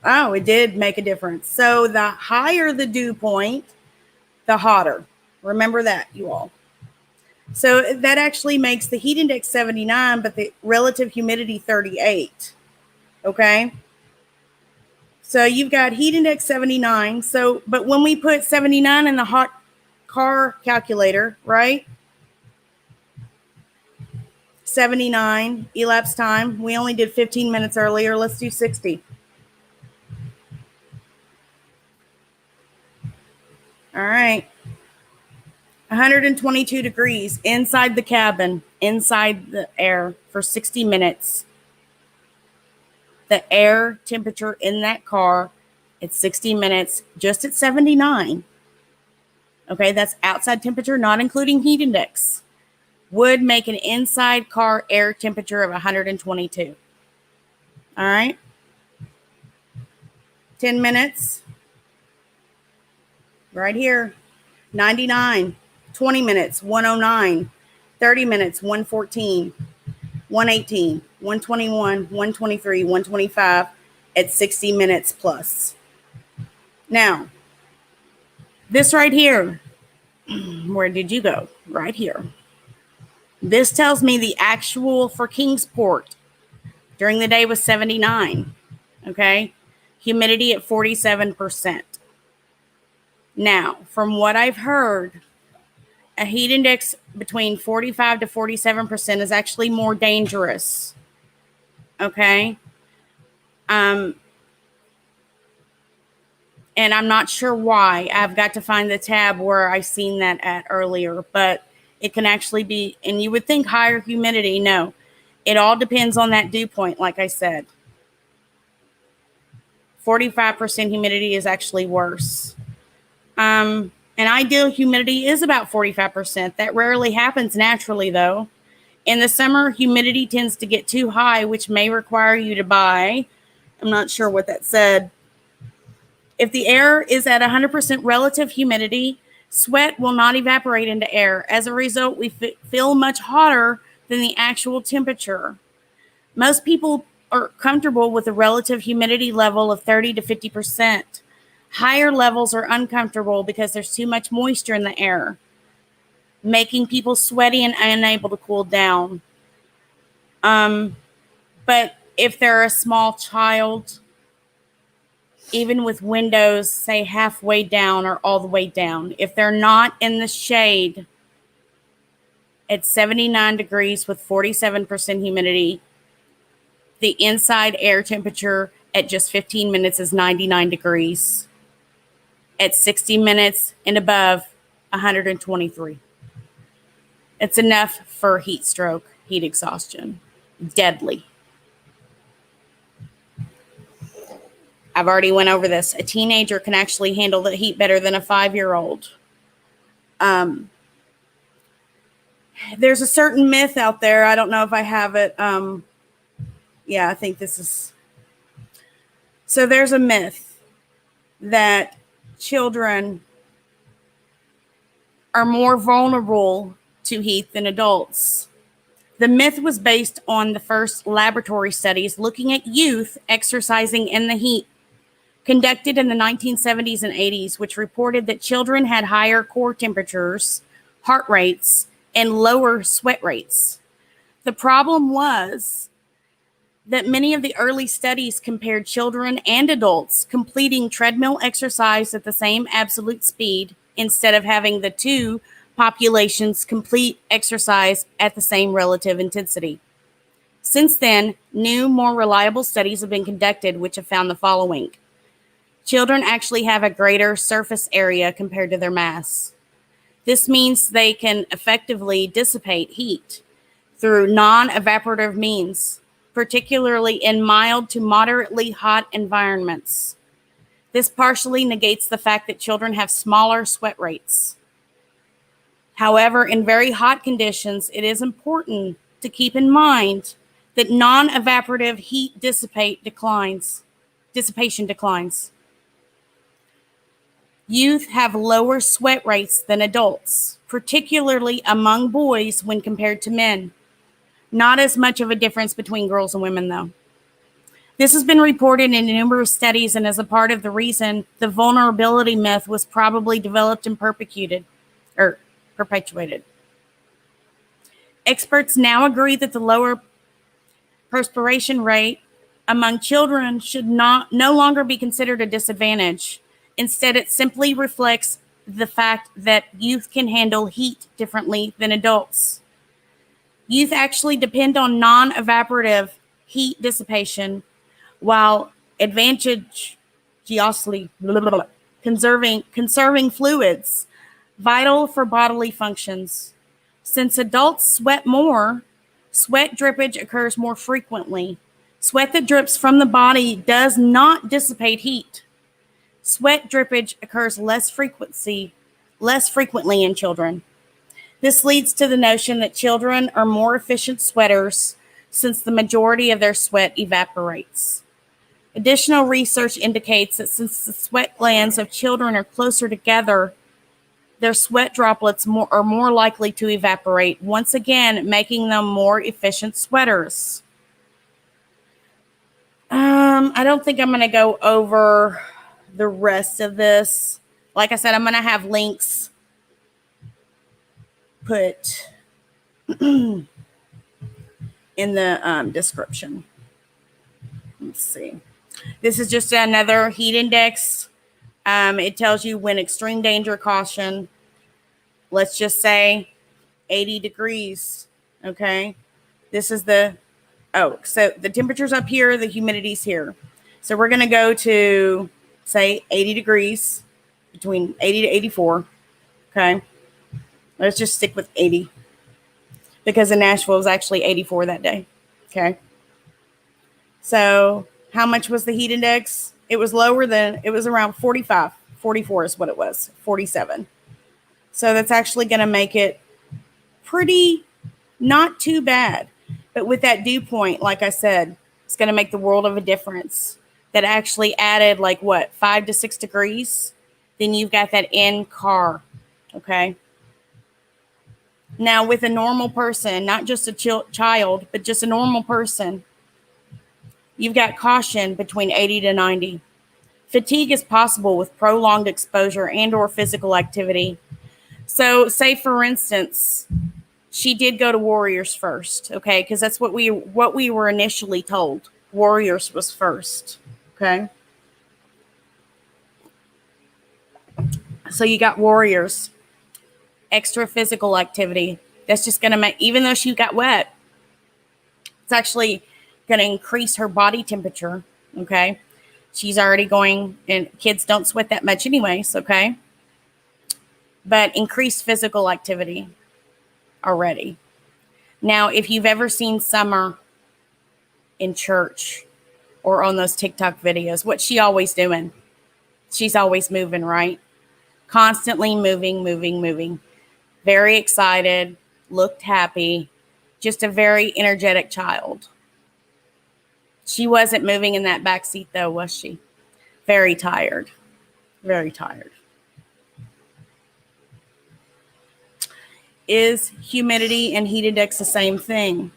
Oh, it did make a difference. So the higher the dew point, the hotter. Remember that, you all. So that actually makes the heat index 79, but the relative humidity 38. Okay. So you've got heat index 79. So, but when we put 79 in the hot car calculator, right? 79 elapsed time. We only did 15 minutes earlier. Let's do 60. All right. 122 degrees inside the cabin, inside the air for 60 minutes. The air temperature in that car at 60 minutes, just at 79. Okay, that's outside temperature, not including heat index. Would make an inside car air temperature of 122. All right. 10 minutes. Right here. 99, 20 minutes, 109, 30 minutes, 114, 118, 121, 123, 125 at 60 minutes plus. Now, this right here, where did you go? Right here. This tells me the actual for Kingsport during the day was 79. Okay. Humidity at 47%. Now, from what I've heard, a heat index between 45 to 47% is actually more dangerous. Okay. And I'm not sure why. I've got to find the tab where I seen that at earlier, but it can actually be, and you would think higher humidity. No, it all depends on that dew point. Like I said, 45% humidity is actually worse. And ideal humidity is about 45%. That rarely happens naturally, though. In the summer, humidity tends to get too high, which may require you to buy. I'm not sure what that said. If the air is at 100% relative humidity, sweat will not evaporate into air. As a result, we feel much hotter than the actual temperature. Most people are comfortable with a relative humidity level of 30 to 50%. Higher levels are uncomfortable because there's too much moisture in the air, making people sweaty and unable to cool down. But if they're a small child, even with windows, say halfway down or all the way down, if they're not in the shade at 79 degrees with 47% humidity, the inside air temperature at just 15 minutes is 99 degrees. At 60 minutes and above, 123. It's enough for heat stroke, heat exhaustion. Deadly. I've already went over this. A teenager can actually handle the heat better than a 5-year-old. There's a certain myth out there. I don't know if I have it. Yeah, I think this is. So there's a myth that children are more vulnerable to heat than adults. The myth was based on the first laboratory studies looking at youth exercising in the heat, conducted in the 1970s and 80s, which reported that children had higher core temperatures, heart rates, and lower sweat rates. The problem was that many of the early studies compared children and adults completing treadmill exercise at the same absolute speed instead of having the two populations complete exercise at the same relative intensity. Since then, new, more reliable studies have been conducted which have found the following. Children actually have a greater surface area compared to their mass. This means they can effectively dissipate heat through non-evaporative means, particularly in mild to moderately hot environments. This partially negates the fact that children have smaller sweat rates. However, in very hot conditions, it is important to keep in mind that non-evaporative heat dissipation declines. Youth have lower sweat rates than adults, particularly among boys when compared to men. Not as much of a difference between girls and women, though. This has been reported in numerous studies and is a part of the reason the vulnerability myth was probably developed and perpetuated. Experts now agree that the lower perspiration rate among children should no longer be considered a disadvantage. Instead, it simply reflects the fact that youth can handle heat differently than adults. Youth actually depend on non-evaporative heat dissipation, while advantageously conserving fluids, vital for bodily functions. Since adults sweat more, sweat drippage occurs more frequently. Sweat that drips from the body does not dissipate heat. Sweat drippage occurs less frequently in children. This leads to the notion that children are more efficient sweaters since the majority of their sweat evaporates. Additional research indicates that since the sweat glands of children are closer together their sweat droplets are more likely to evaporate, once again, making them more efficient sweaters. I don't think I'm going to go over the rest of this. Like I said, I'm going to have links put in the description. Let's see. This is just another heat index. It tells you when extreme danger, caution. Let's just say 80 degrees. Okay. This is so the temperature's up here, the humidity's here. So we're going to go to, say, 80 degrees, between 80 to 84. Okay. Let's just stick with 80 because in Nashville it was actually 84 that day. Okay. So how much was the heat index? It was around 45. 44 is what it was. 47. So that's actually going to make it pretty not too bad. But with that dew point, like I said, it's going to make the world of a difference. That actually added 5 to 6 degrees. Then you've got that in car. Okay. Now with a normal person, not just a child, but just a normal person, you've got caution between 80 to 90. Fatigue is possible with prolonged exposure and or physical activity. So say, for instance, she did go to Warriors first, okay? Because that's what we were initially told. Warriors was first, okay? So you got Warriors, extra physical activity. That's just going to make, even though she got wet, it's actually going to increase her body temperature, okay? She's already going, and kids don't sweat that much anyways, okay? But increased physical activity already. Now, if you've ever seen Summer in church or on those TikTok videos, what's she always doing? She's always moving, right? Constantly moving. Very excited, looked happy, just a very energetic child. She wasn't moving in that back seat though, was she? Very tired. Very tired. Is humidity and heat index the same thing?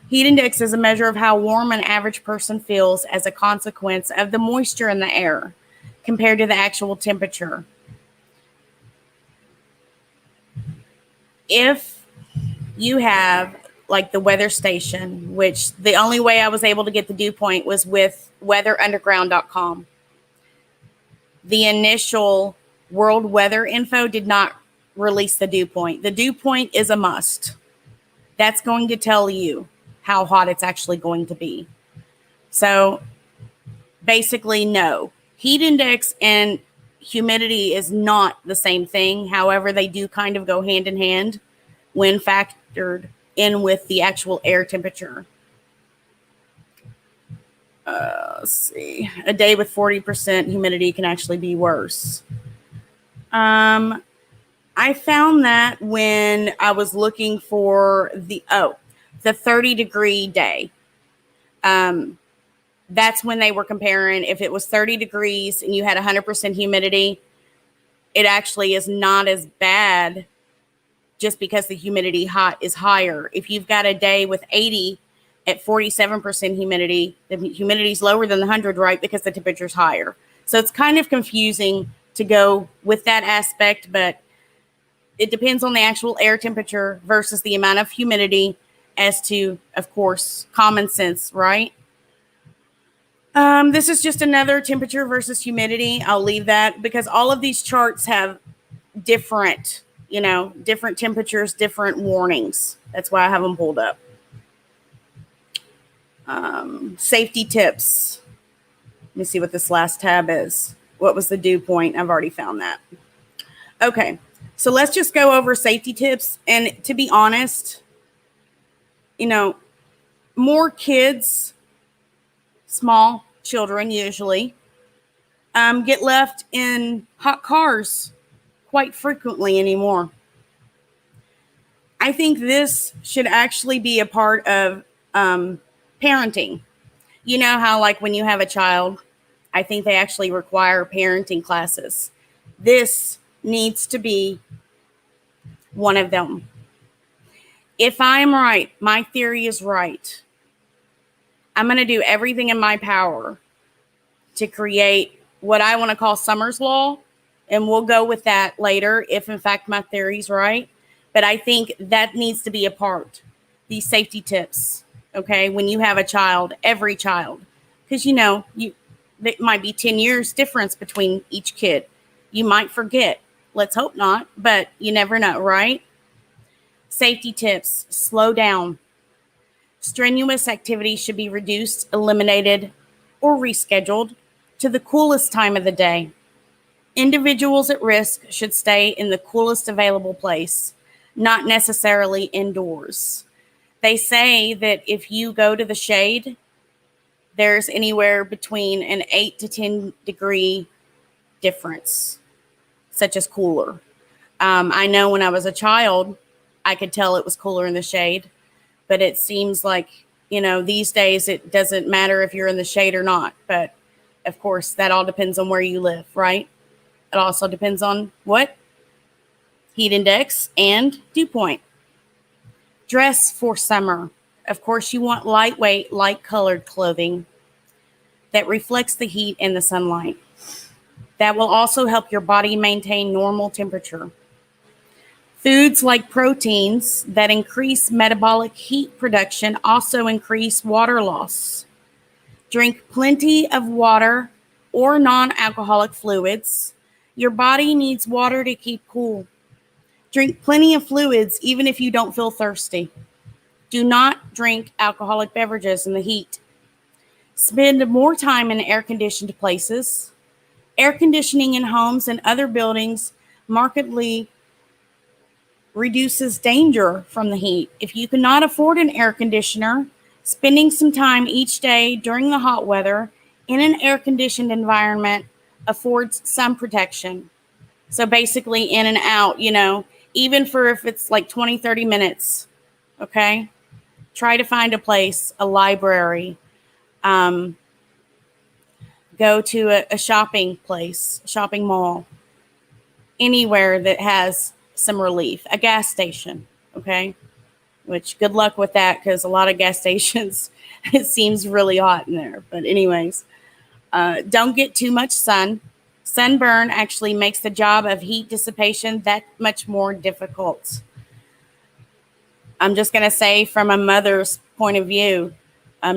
Heat index is a measure of how warm an average person feels as a consequence of the moisture in the air compared to the actual temperature. If you have the weather station, which the only way I was able to get the dew point was with weatherunderground.com. The initial world weather info did not release the dew point. The dew point is a must. That's going to tell you how hot it's actually going to be. So basically, no. Heat index and humidity is not the same thing. However, they do kind of go hand in hand when factored in with the actual air temperature. Let's see. A day with 40% humidity can actually be worse. I found that when I was looking for the 30-degree day. That's when they were comparing. If it was 30 degrees and you had 100% humidity, it actually is not as bad just because the humidity is higher. If you've got a day with 80 at 47% humidity, the humidity is lower than the 100, right? Because the temperature is higher. So it's kind of confusing to go with that aspect, but it depends on the actual air temperature versus the amount of humidity as to, of course, common sense, right? This is just another temperature versus humidity. I'll leave that because all of these charts have different temperatures, different warnings. That's why I have them pulled up. Safety tips. Let me see what this last tab is. What was the dew point? I've already found that. Okay, so let's just go over safety tips. And to be honest, more kids, small children usually, get left in hot cars quite frequently anymore. I think this should actually be a part of parenting. You know how when you have a child, I think they actually require parenting classes. This needs to be one of them. If I'm right, my theory is right, I'm going to do everything in my power to create what I want to call Summer's Law. And we'll go with that later if, in fact, my theory's right. But I think that needs to be a part. These safety tips, okay, when you have a child, every child. Because, it might be 10 years difference between each kid. You might forget. Let's hope not, but you never know, right? Safety tips, slow down. Strenuous activity should be reduced, eliminated, or rescheduled to the coolest time of the day. Individuals at risk should stay in the coolest available place, not necessarily indoors. They say that if you go to the shade, there's anywhere between an 8 to 10 degree difference, such as cooler. I know when I was a child, I could tell it was cooler in the shade, but it seems like, these days it doesn't matter if you're in the shade or not. But of course, that all depends on where you live, right? It also depends on what? Heat index and dew point. Dress for summer. Of course, you want lightweight, light-colored clothing that reflects the heat and the sunlight. That will also help your body maintain normal temperature. Foods like proteins that increase metabolic heat production also increase water loss. Drink plenty of water or non-alcoholic fluids. Your body needs water to keep cool. Drink plenty of fluids even if you don't feel thirsty. Do not drink alcoholic beverages in the heat. Spend more time in air-conditioned places. Air conditioning in homes and other buildings markedly reduces danger from the heat. If you cannot afford an air conditioner, spending some time each day during the hot weather in an air-conditioned environment affords some protection. So basically in and out, even for if it's like 20, 30 minutes, okay? Try to find a place, a library, go to a shopping place, shopping mall, anywhere that has some relief, a gas station, okay? Which good luck with that because a lot of gas stations, it seems really hot in there. But anyways, don't get too much sun. Sunburn actually makes the job of heat dissipation that much more difficult. I'm just going to say from a mother's point of view,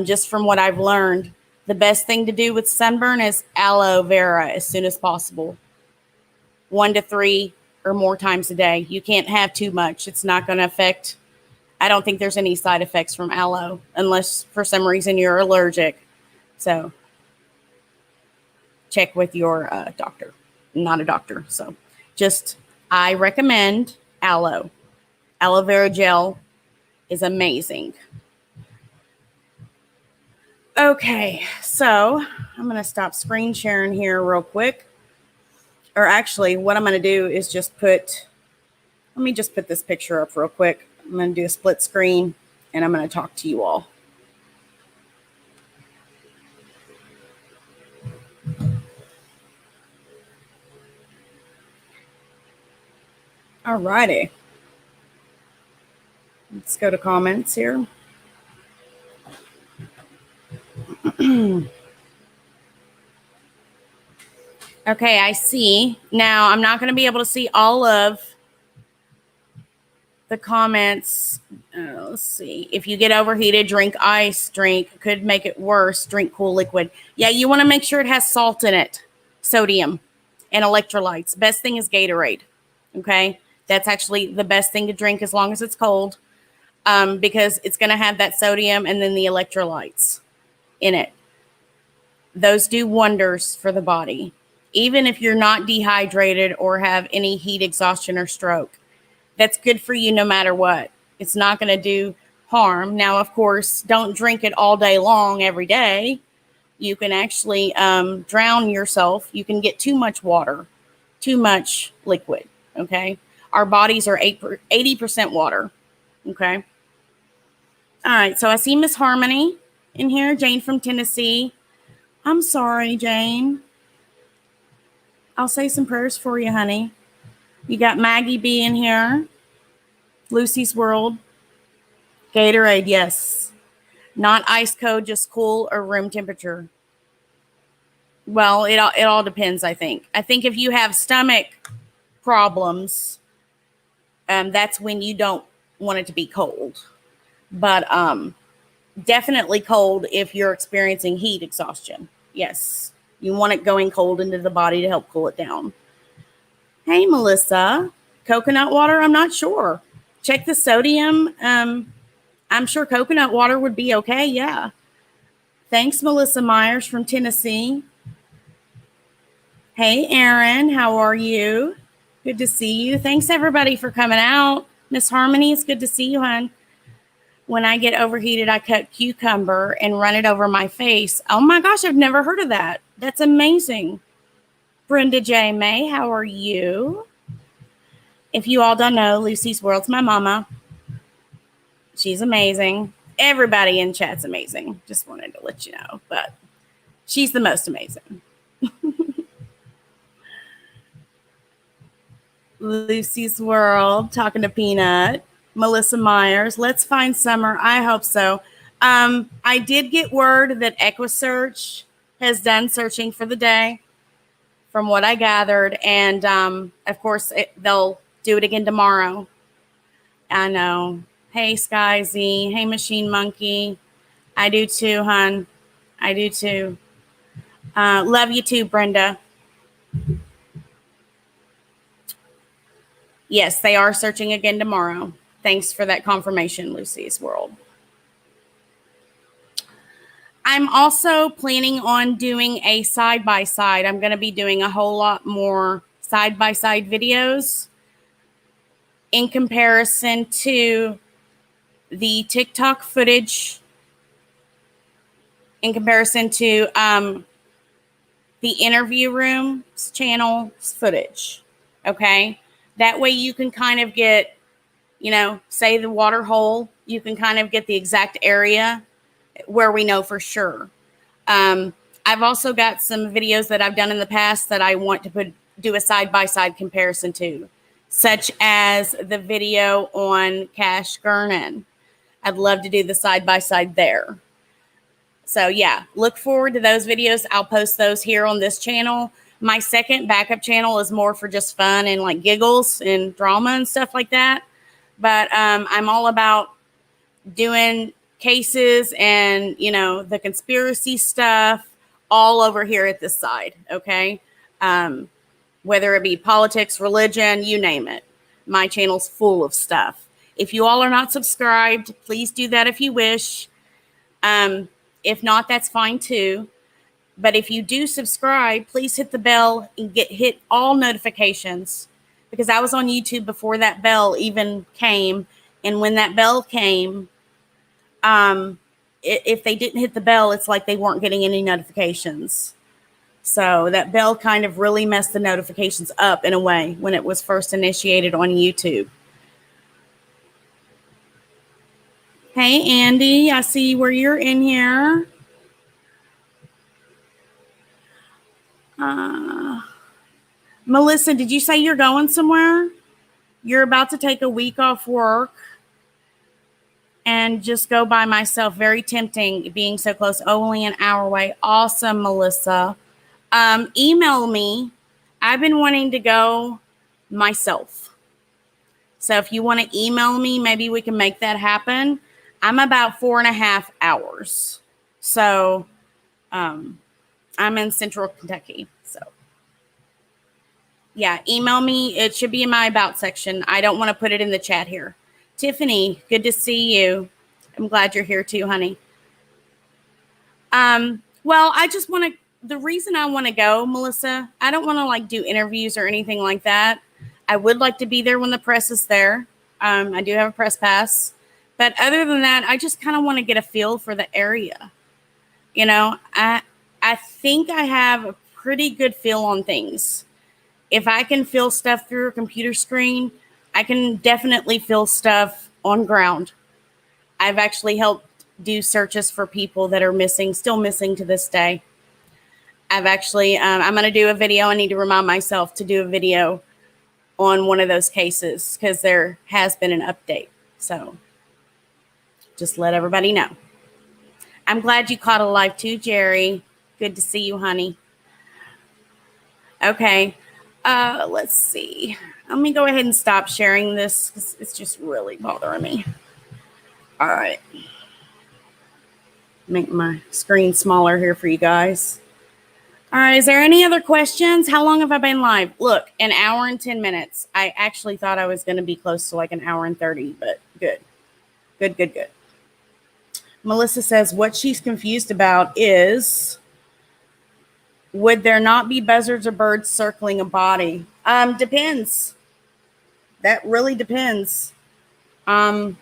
just from what I've learned, the best thing to do with sunburn is aloe vera as soon as possible. 1 to 3 or more times a day. You can't have too much. It's not going to affect, I don't think there's any side effects from aloe unless for some reason you're allergic. So check with your doctor. I'm not a doctor. So just, I recommend aloe. Aloe vera gel is amazing. Okay, so I'm going to stop screen sharing here real quick. Or actually, what I'm going to do is just let me just put this picture up real quick. I'm going to do a split screen, and I'm going to talk to you all. All righty. Let's go to comments here. Okay, I see. Now, I'm not going to be able to see all of the comments. Let's see. If you get overheated, drink ice. Could make it worse. Drink cool liquid. Yeah, you want to make sure it has salt in it, sodium, and electrolytes. Best thing is Gatorade. Okay, that's actually the best thing to drink as long as it's cold, because it's going to have that sodium and then the electrolytes in it. Those do wonders for the body. Even if you're not dehydrated or have any heat exhaustion or stroke, that's good for you no matter what. It's not going to do harm. Now, of course, don't drink it all day long every day. You can actually drown yourself. You can get too much water, too much liquid, okay? Our bodies are 80% water, okay? All right, so I see Miss Harmony in here, Jane from Tennessee. I'm sorry, Jane. I'll say some prayers for you, honey. You got Maggie B in here. Lucy's World. Gatorade, yes. Not ice cold, just cool or room temperature. Well, it all depends, I think. I think if you have stomach problems, that's when you don't want it to be cold. But definitely cold if you're experiencing heat exhaustion. Yes. You want it going cold into the body to help cool it down. Hey, Melissa. Coconut water? I'm not sure. Check the sodium. I'm sure coconut water would be okay. Yeah. Thanks, Melissa Myers from Tennessee. Hey, Erin. How are you? Good to see you. Thanks, everybody, for coming out. Miss Harmony, it's good to see you, hon. When I get overheated, I cut cucumber and run it over my face. Oh, my gosh. I've never heard of that. That's amazing. Brenda J. May, how are you? If you all don't know, Lucy's World's my mama. She's amazing. Everybody in chat's amazing. Just wanted to let you know, but she's the most amazing. Lucy's World, talking to Peanut. Melissa Myers, let's find summer. I hope so. I did get word that EquiSearch has done searching for the day, from what I gathered. And, of course, they'll do it again tomorrow. I know. Hey, Sky Z. Hey, Machine Monkey. I do too, hon. I do too. Love you too, Brenda. Yes, they are searching again tomorrow. Thanks for that confirmation, Lucy's World. I'm also planning on doing a side-by-side. I'm going to be doing a whole lot more side-by-side videos in comparison to the TikTok footage, in comparison to the interview room's channel footage. Okay? That way you can kind of get, say the water hole, you can kind of get the exact area where we know for sure. I've also got some videos that I've done in the past that I want to do a side-by-side comparison to, such as the video on Cash Gernon. I'd love to do the side-by-side there. So yeah, look forward to those videos. I'll post those here on this channel. My second backup channel is more for just fun and like giggles and drama and stuff like that. But I'm all about doing cases and, the conspiracy stuff all over here at this side. Okay. Whether it be politics, religion, you name it. My channel's full of stuff. If you all are not subscribed, please do that if you wish. If not, that's fine too. But if you do subscribe, please hit the bell and hit all notifications, because I was on YouTube before that bell even came. And when that bell came, if they didn't hit the bell, it's like they weren't getting any notifications. So that bell kind of really messed the notifications up in a way when it was first initiated on YouTube. Hey, Andy, I see where you're in here. Melissa, did you say you're going somewhere? You're about to take a week off work and just go by myself. Very tempting being so close, only an hour away. Awesome, Melissa. Email me. I've been wanting to go myself. So if you want to email me, maybe we can make that happen. I'm about 4.5 hours. So I'm in Central Kentucky. So yeah, email me. It should be in my about section. I don't want to put it in the chat here. Tiffany, good to see you. I'm glad you're here too, honey. Well, I just want to, the reason I want to go, Melissa, I don't want to like do interviews or anything like that. I would like to be there when the press is there. I do have a press pass. But other than that, I just kind of want to get a feel for the area. I think I have a pretty good feel on things. If I can feel stuff through a computer screen, I can definitely feel stuff on ground. I've actually helped do searches for people that are missing, still missing to this day. I've actually, I'm going to do a video. I need to remind myself to do a video on one of those cases because there has been an update. So just let everybody know. I'm glad you caught alive too, Jerry. Good to see you, honey. Okay. Let's see. Let me go ahead and stop sharing this because it's just really bothering me. All right. Make my screen smaller here for you guys. All right. Is there any other questions? How long have I been live? Look, an hour and 10 minutes. I actually thought I was going to be close to like an hour and 30, but good. Good. Melissa says what she's confused about is, would there not be buzzards or birds circling a body? Depends. That really depends. Depends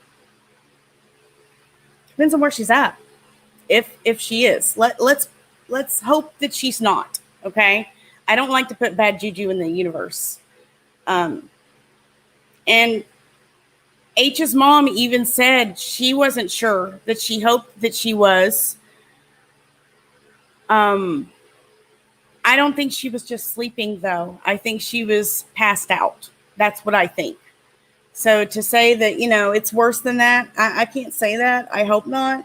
on where she's at. If she is, let's hope that she's not. Okay. I don't like to put bad juju in the universe. And H's mom even said she wasn't sure, that she hoped that she was. I don't think she was just sleeping, though. I think she was passed out. That's what I think. So to say that, it's worse than that, I can't say that. I hope not.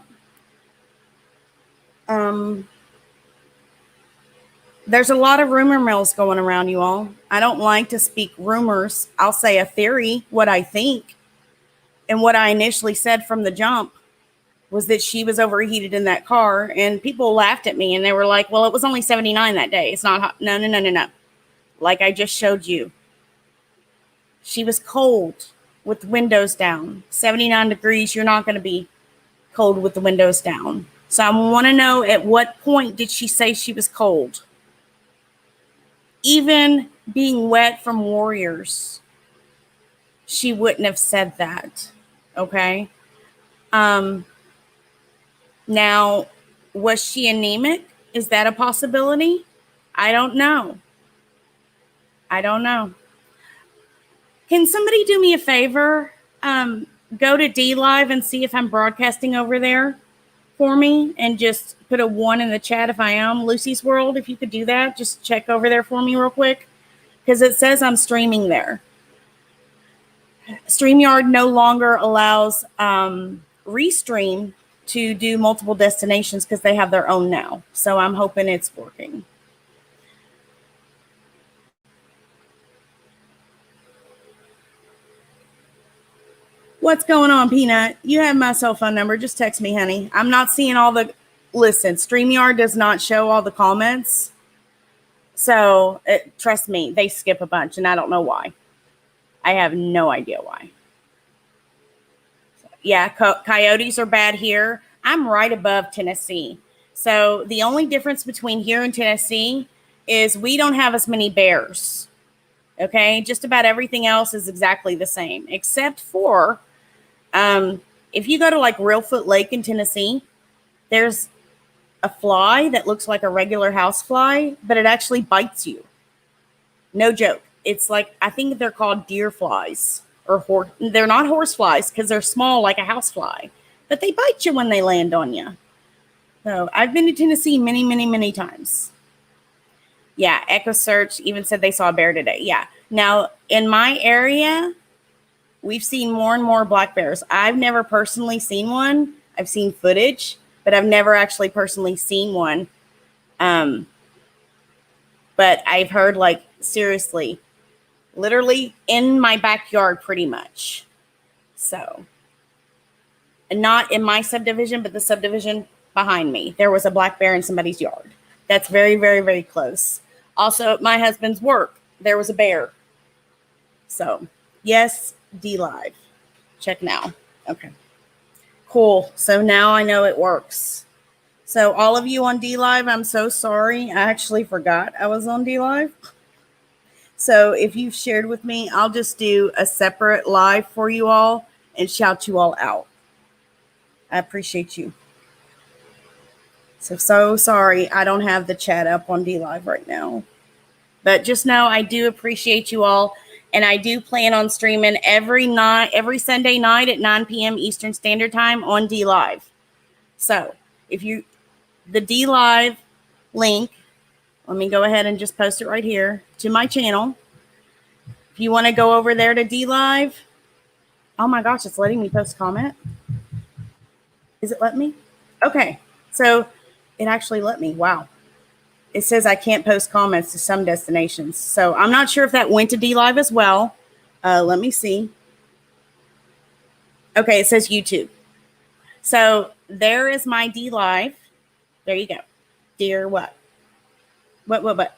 There's a lot of rumor mills going around, you all. I don't like to speak rumors. I'll say a theory, what I think. And what I initially said from the jump was that she was overheated in that car. And people laughed at me and they were like, well, it was only 79 that day. It's not hot. No. Like I just showed you. She was cold with the windows down. 79 degrees. You're not going to be cold with the windows down. So I want to know, at what point did she say she was cold? Even being wet from Warriors, she wouldn't have said that. Okay. Now, was she anemic? Is that a possibility? I don't know. Can somebody do me a favor? Go to D Live and see if I'm broadcasting over there for me, and just put a 1 in the chat if I am. Lucy's World, if you could do that, just check over there for me real quick, because it says I'm streaming there. StreamYard no longer allows Restream to do multiple destinations because they have their own now. So I'm hoping it's working. What's going on, Peanut? You have my cell phone number. Just text me, honey. I'm not seeing all the... Listen, StreamYard does not show all the comments. So trust me, they skip a bunch, and I don't know why. I have no idea why. Yeah, coyotes are bad here. I'm right above Tennessee. So the only difference between here and Tennessee is we don't have as many bears. Okay, just about everything else is exactly the same, except for if you go to like Reelfoot Lake in Tennessee, there's a fly that looks like a regular house fly, but it actually bites you. No joke. It's like, I think they're called deer flies, or they're not horse flies because they're small like a house fly, but they bite you when they land on you. So I've been to Tennessee many times. Yeah, Echo Search even said they saw a bear today. Yeah. Now, in my area, we've seen more and more black bears. I've never personally seen one. I've seen footage, but I've never actually personally seen one. But I've heard, like, seriously, literally in my backyard pretty much. So, and not in my subdivision, but the subdivision behind me. There was a black bear in somebody's yard. That's very close. Also, at my husband's work, there was a bear. So, yes, D Live. Check now. Okay. Cool. So now I know it works. So all of you on D Live, I'm so sorry. I actually forgot I was on D Live. So if you've shared with me, I'll just do a separate live for you all and shout you all out. I appreciate you. So sorry I don't have the chat up on D Live right now. But just know I do appreciate you all. And I do plan on streaming every Sunday night at 9 p.m. Eastern Standard Time on D Live. So the D Live link, let me go ahead and just post it right here to my channel. If you want to go over there to D Live, oh my gosh, it's letting me post comment. Is it letting me? Okay, so it actually let me. Wow. It says I can't post comments to some destinations. So I'm not sure if that went to D Live as well. Let me see. Okay, it says YouTube. So there is my D Live. There you go. Dear what? What?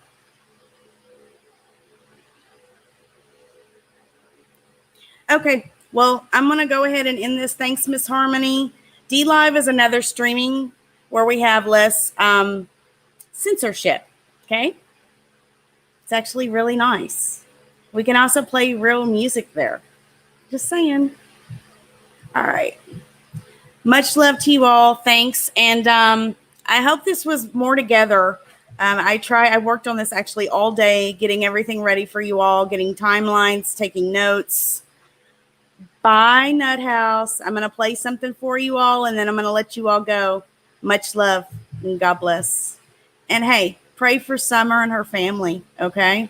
Okay, well, I'm going to go ahead and end this. Thanks, Miss Harmony. D Live is another streaming where we have less censorship. Okay. It's actually really nice. We can also play real music there. Just saying. All right. Much love to you all. Thanks. And I hope this was more together. I worked on this actually all day, getting everything ready for you all, getting timelines, taking notes. Bye, Nut House. I'm going to play something for you all, and then I'm going to let you all go. Much love and God bless. And hey, pray for Summer and her family, okay?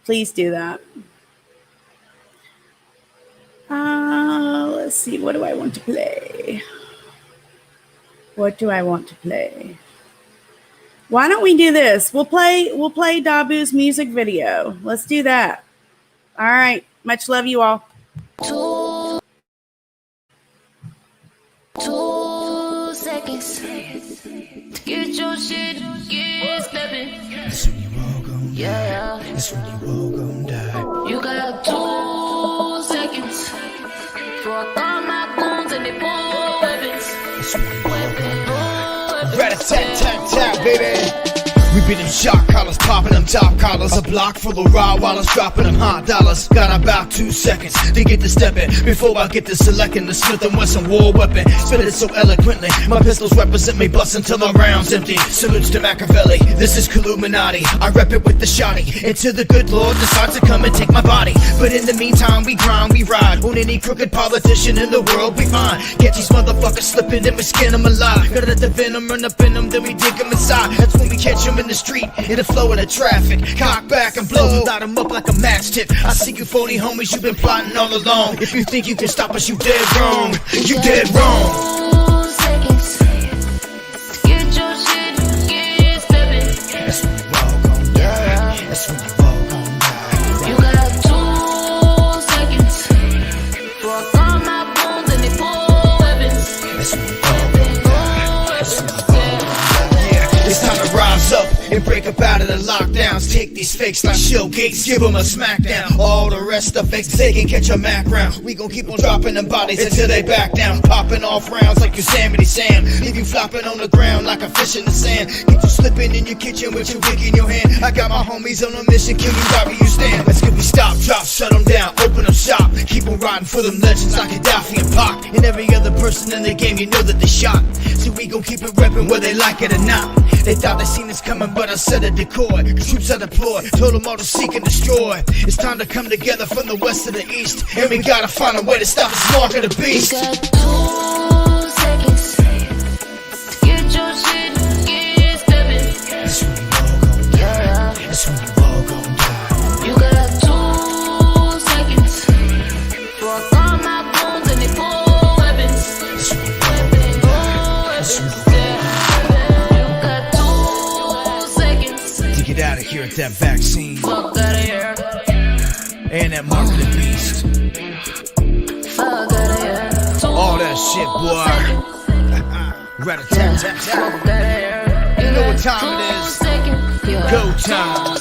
Please do that. Let's see. What do I want to play? What do I want to play? Why don't we do this? We'll play Dabu's music video. Let's do that. All right. Much love, you all. 2 seconds to get your shit, get stepping. That's when you all gon' die. Yeah. That's when you all gon' die. You got 2 seconds before I call my goons and they pull weapons. That's when you all gon' die. Rat-a-tat-tat-tat, baby. We beat them shot collars, popping them top collars. A block full of raw wallets, dropping them hot dollars. Got about 2 seconds to get to stepping before I get to selecting the Smith & Wesson war weapon. Spit it so eloquently, my pistols represent me, bust until the round's empty. Salutes to Machiavelli, this is Illuminati. I rep it with the shotty, until the good Lord decides to come and take my body. But in the meantime, we grind, we ride. On any crooked politician in the world, we find. Catch these motherfuckers slipping and we skin them alive. Gotta let the venom run up in them, then we dig them inside. That's when we catch them in the street, in the flow of the traffic. Cock back and blow, light them up like a matchstick. I see you phony homies, you've been plotting all along. If you think you can stop us, you dead wrong. You dead wrong. 2 seconds to get your shit, get stepping. That's when you all gon' die. That's when you all gon' die. You got 2 seconds before I call my goons and they pull weapons. That's when you all gon' die. That's when you all gon' die. Yeah, it's time to rise up and break up out of the lockdowns. Take these fakes like Shill Gates, give them a smackdown. All the rest of fakes, they can catch a Mac round. We gon' keep on dropping them bodies until they back down. Popping off rounds like Yosemite Sam. Leave you flopping on the ground like a fish in the sand. Get you slipping in your kitchen with your dick in your hand. I got my homies on a mission, kill you wherever you stand. Let's get we stop, drop, shut them down, open up shop. Keep on riding for them legends like Gaddafi and Pac. And every other person in the game, you know that they shot. So we gon' keep it reppin' whether they like it or not. They thought they seen us coming, but I set a decoy. Troops are deployed, told them all to seek and destroy. It's time to come together from the west to the east, and we gotta find a way to stop this mark of the beast. You got 2 seconds to get your shit, get stepping. That's when you all gon' die. That's when you all gon' die. You got 2 seconds before I call my goons and they pull weapons. That's when you all gon' die. That's when you all gon' die. To get out of here at that vaccine Fuck outta here. and that mark of the beast. Fuck outta here. All that shit, boy. Rat-a-tat-tat-tat. Fuck outta here. You know what time it is. 2 seconds. Yeah. Go time. 2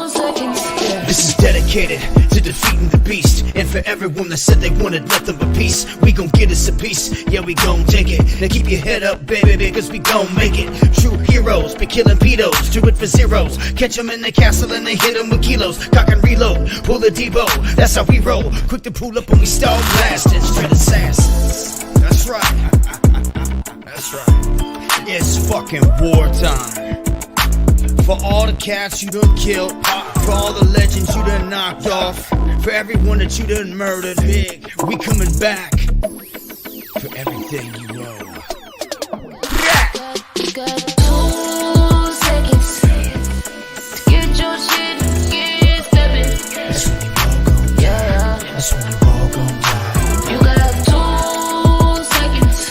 seconds. Yeah. This is dedicated to defeating the beast, and for everyone that said they wanted nothing but peace, we gon' get us a piece, yeah, we gon' take it. Now keep your head up, baby, because we gon' make it. True heroes, be killing pedos, do it for zeros. Catch them in the castle and they hit them with kilos. Cock and reload, pull the Debo, that's how we roll. Quick to pull up when we start blasting, straight assassins. That's right. That's right. It's fucking wartime. For all the cats you done killed, for all the legends you done knocked off, for everyone that you done murdered, big, we coming back for everything you owe. You got 2 seconds to get your shit, get stepping. That's when you all gon' die. You got 2 seconds.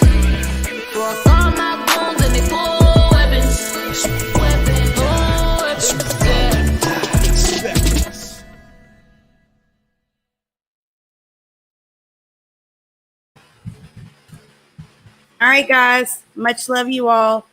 Fuck all my goons and they pull weapons. That's when you all gon' die. That's when you all gon' die. Expect us. All right, guys. Much love you all.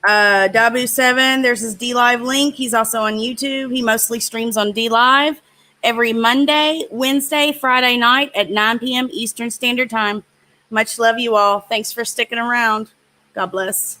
Dabu7, there's his D Live link. He's also on YouTube. He mostly streams on D Live every Monday, Wednesday, Friday night at 9 p.m. Eastern Standard Time. Much love you all. Thanks for sticking around. God bless.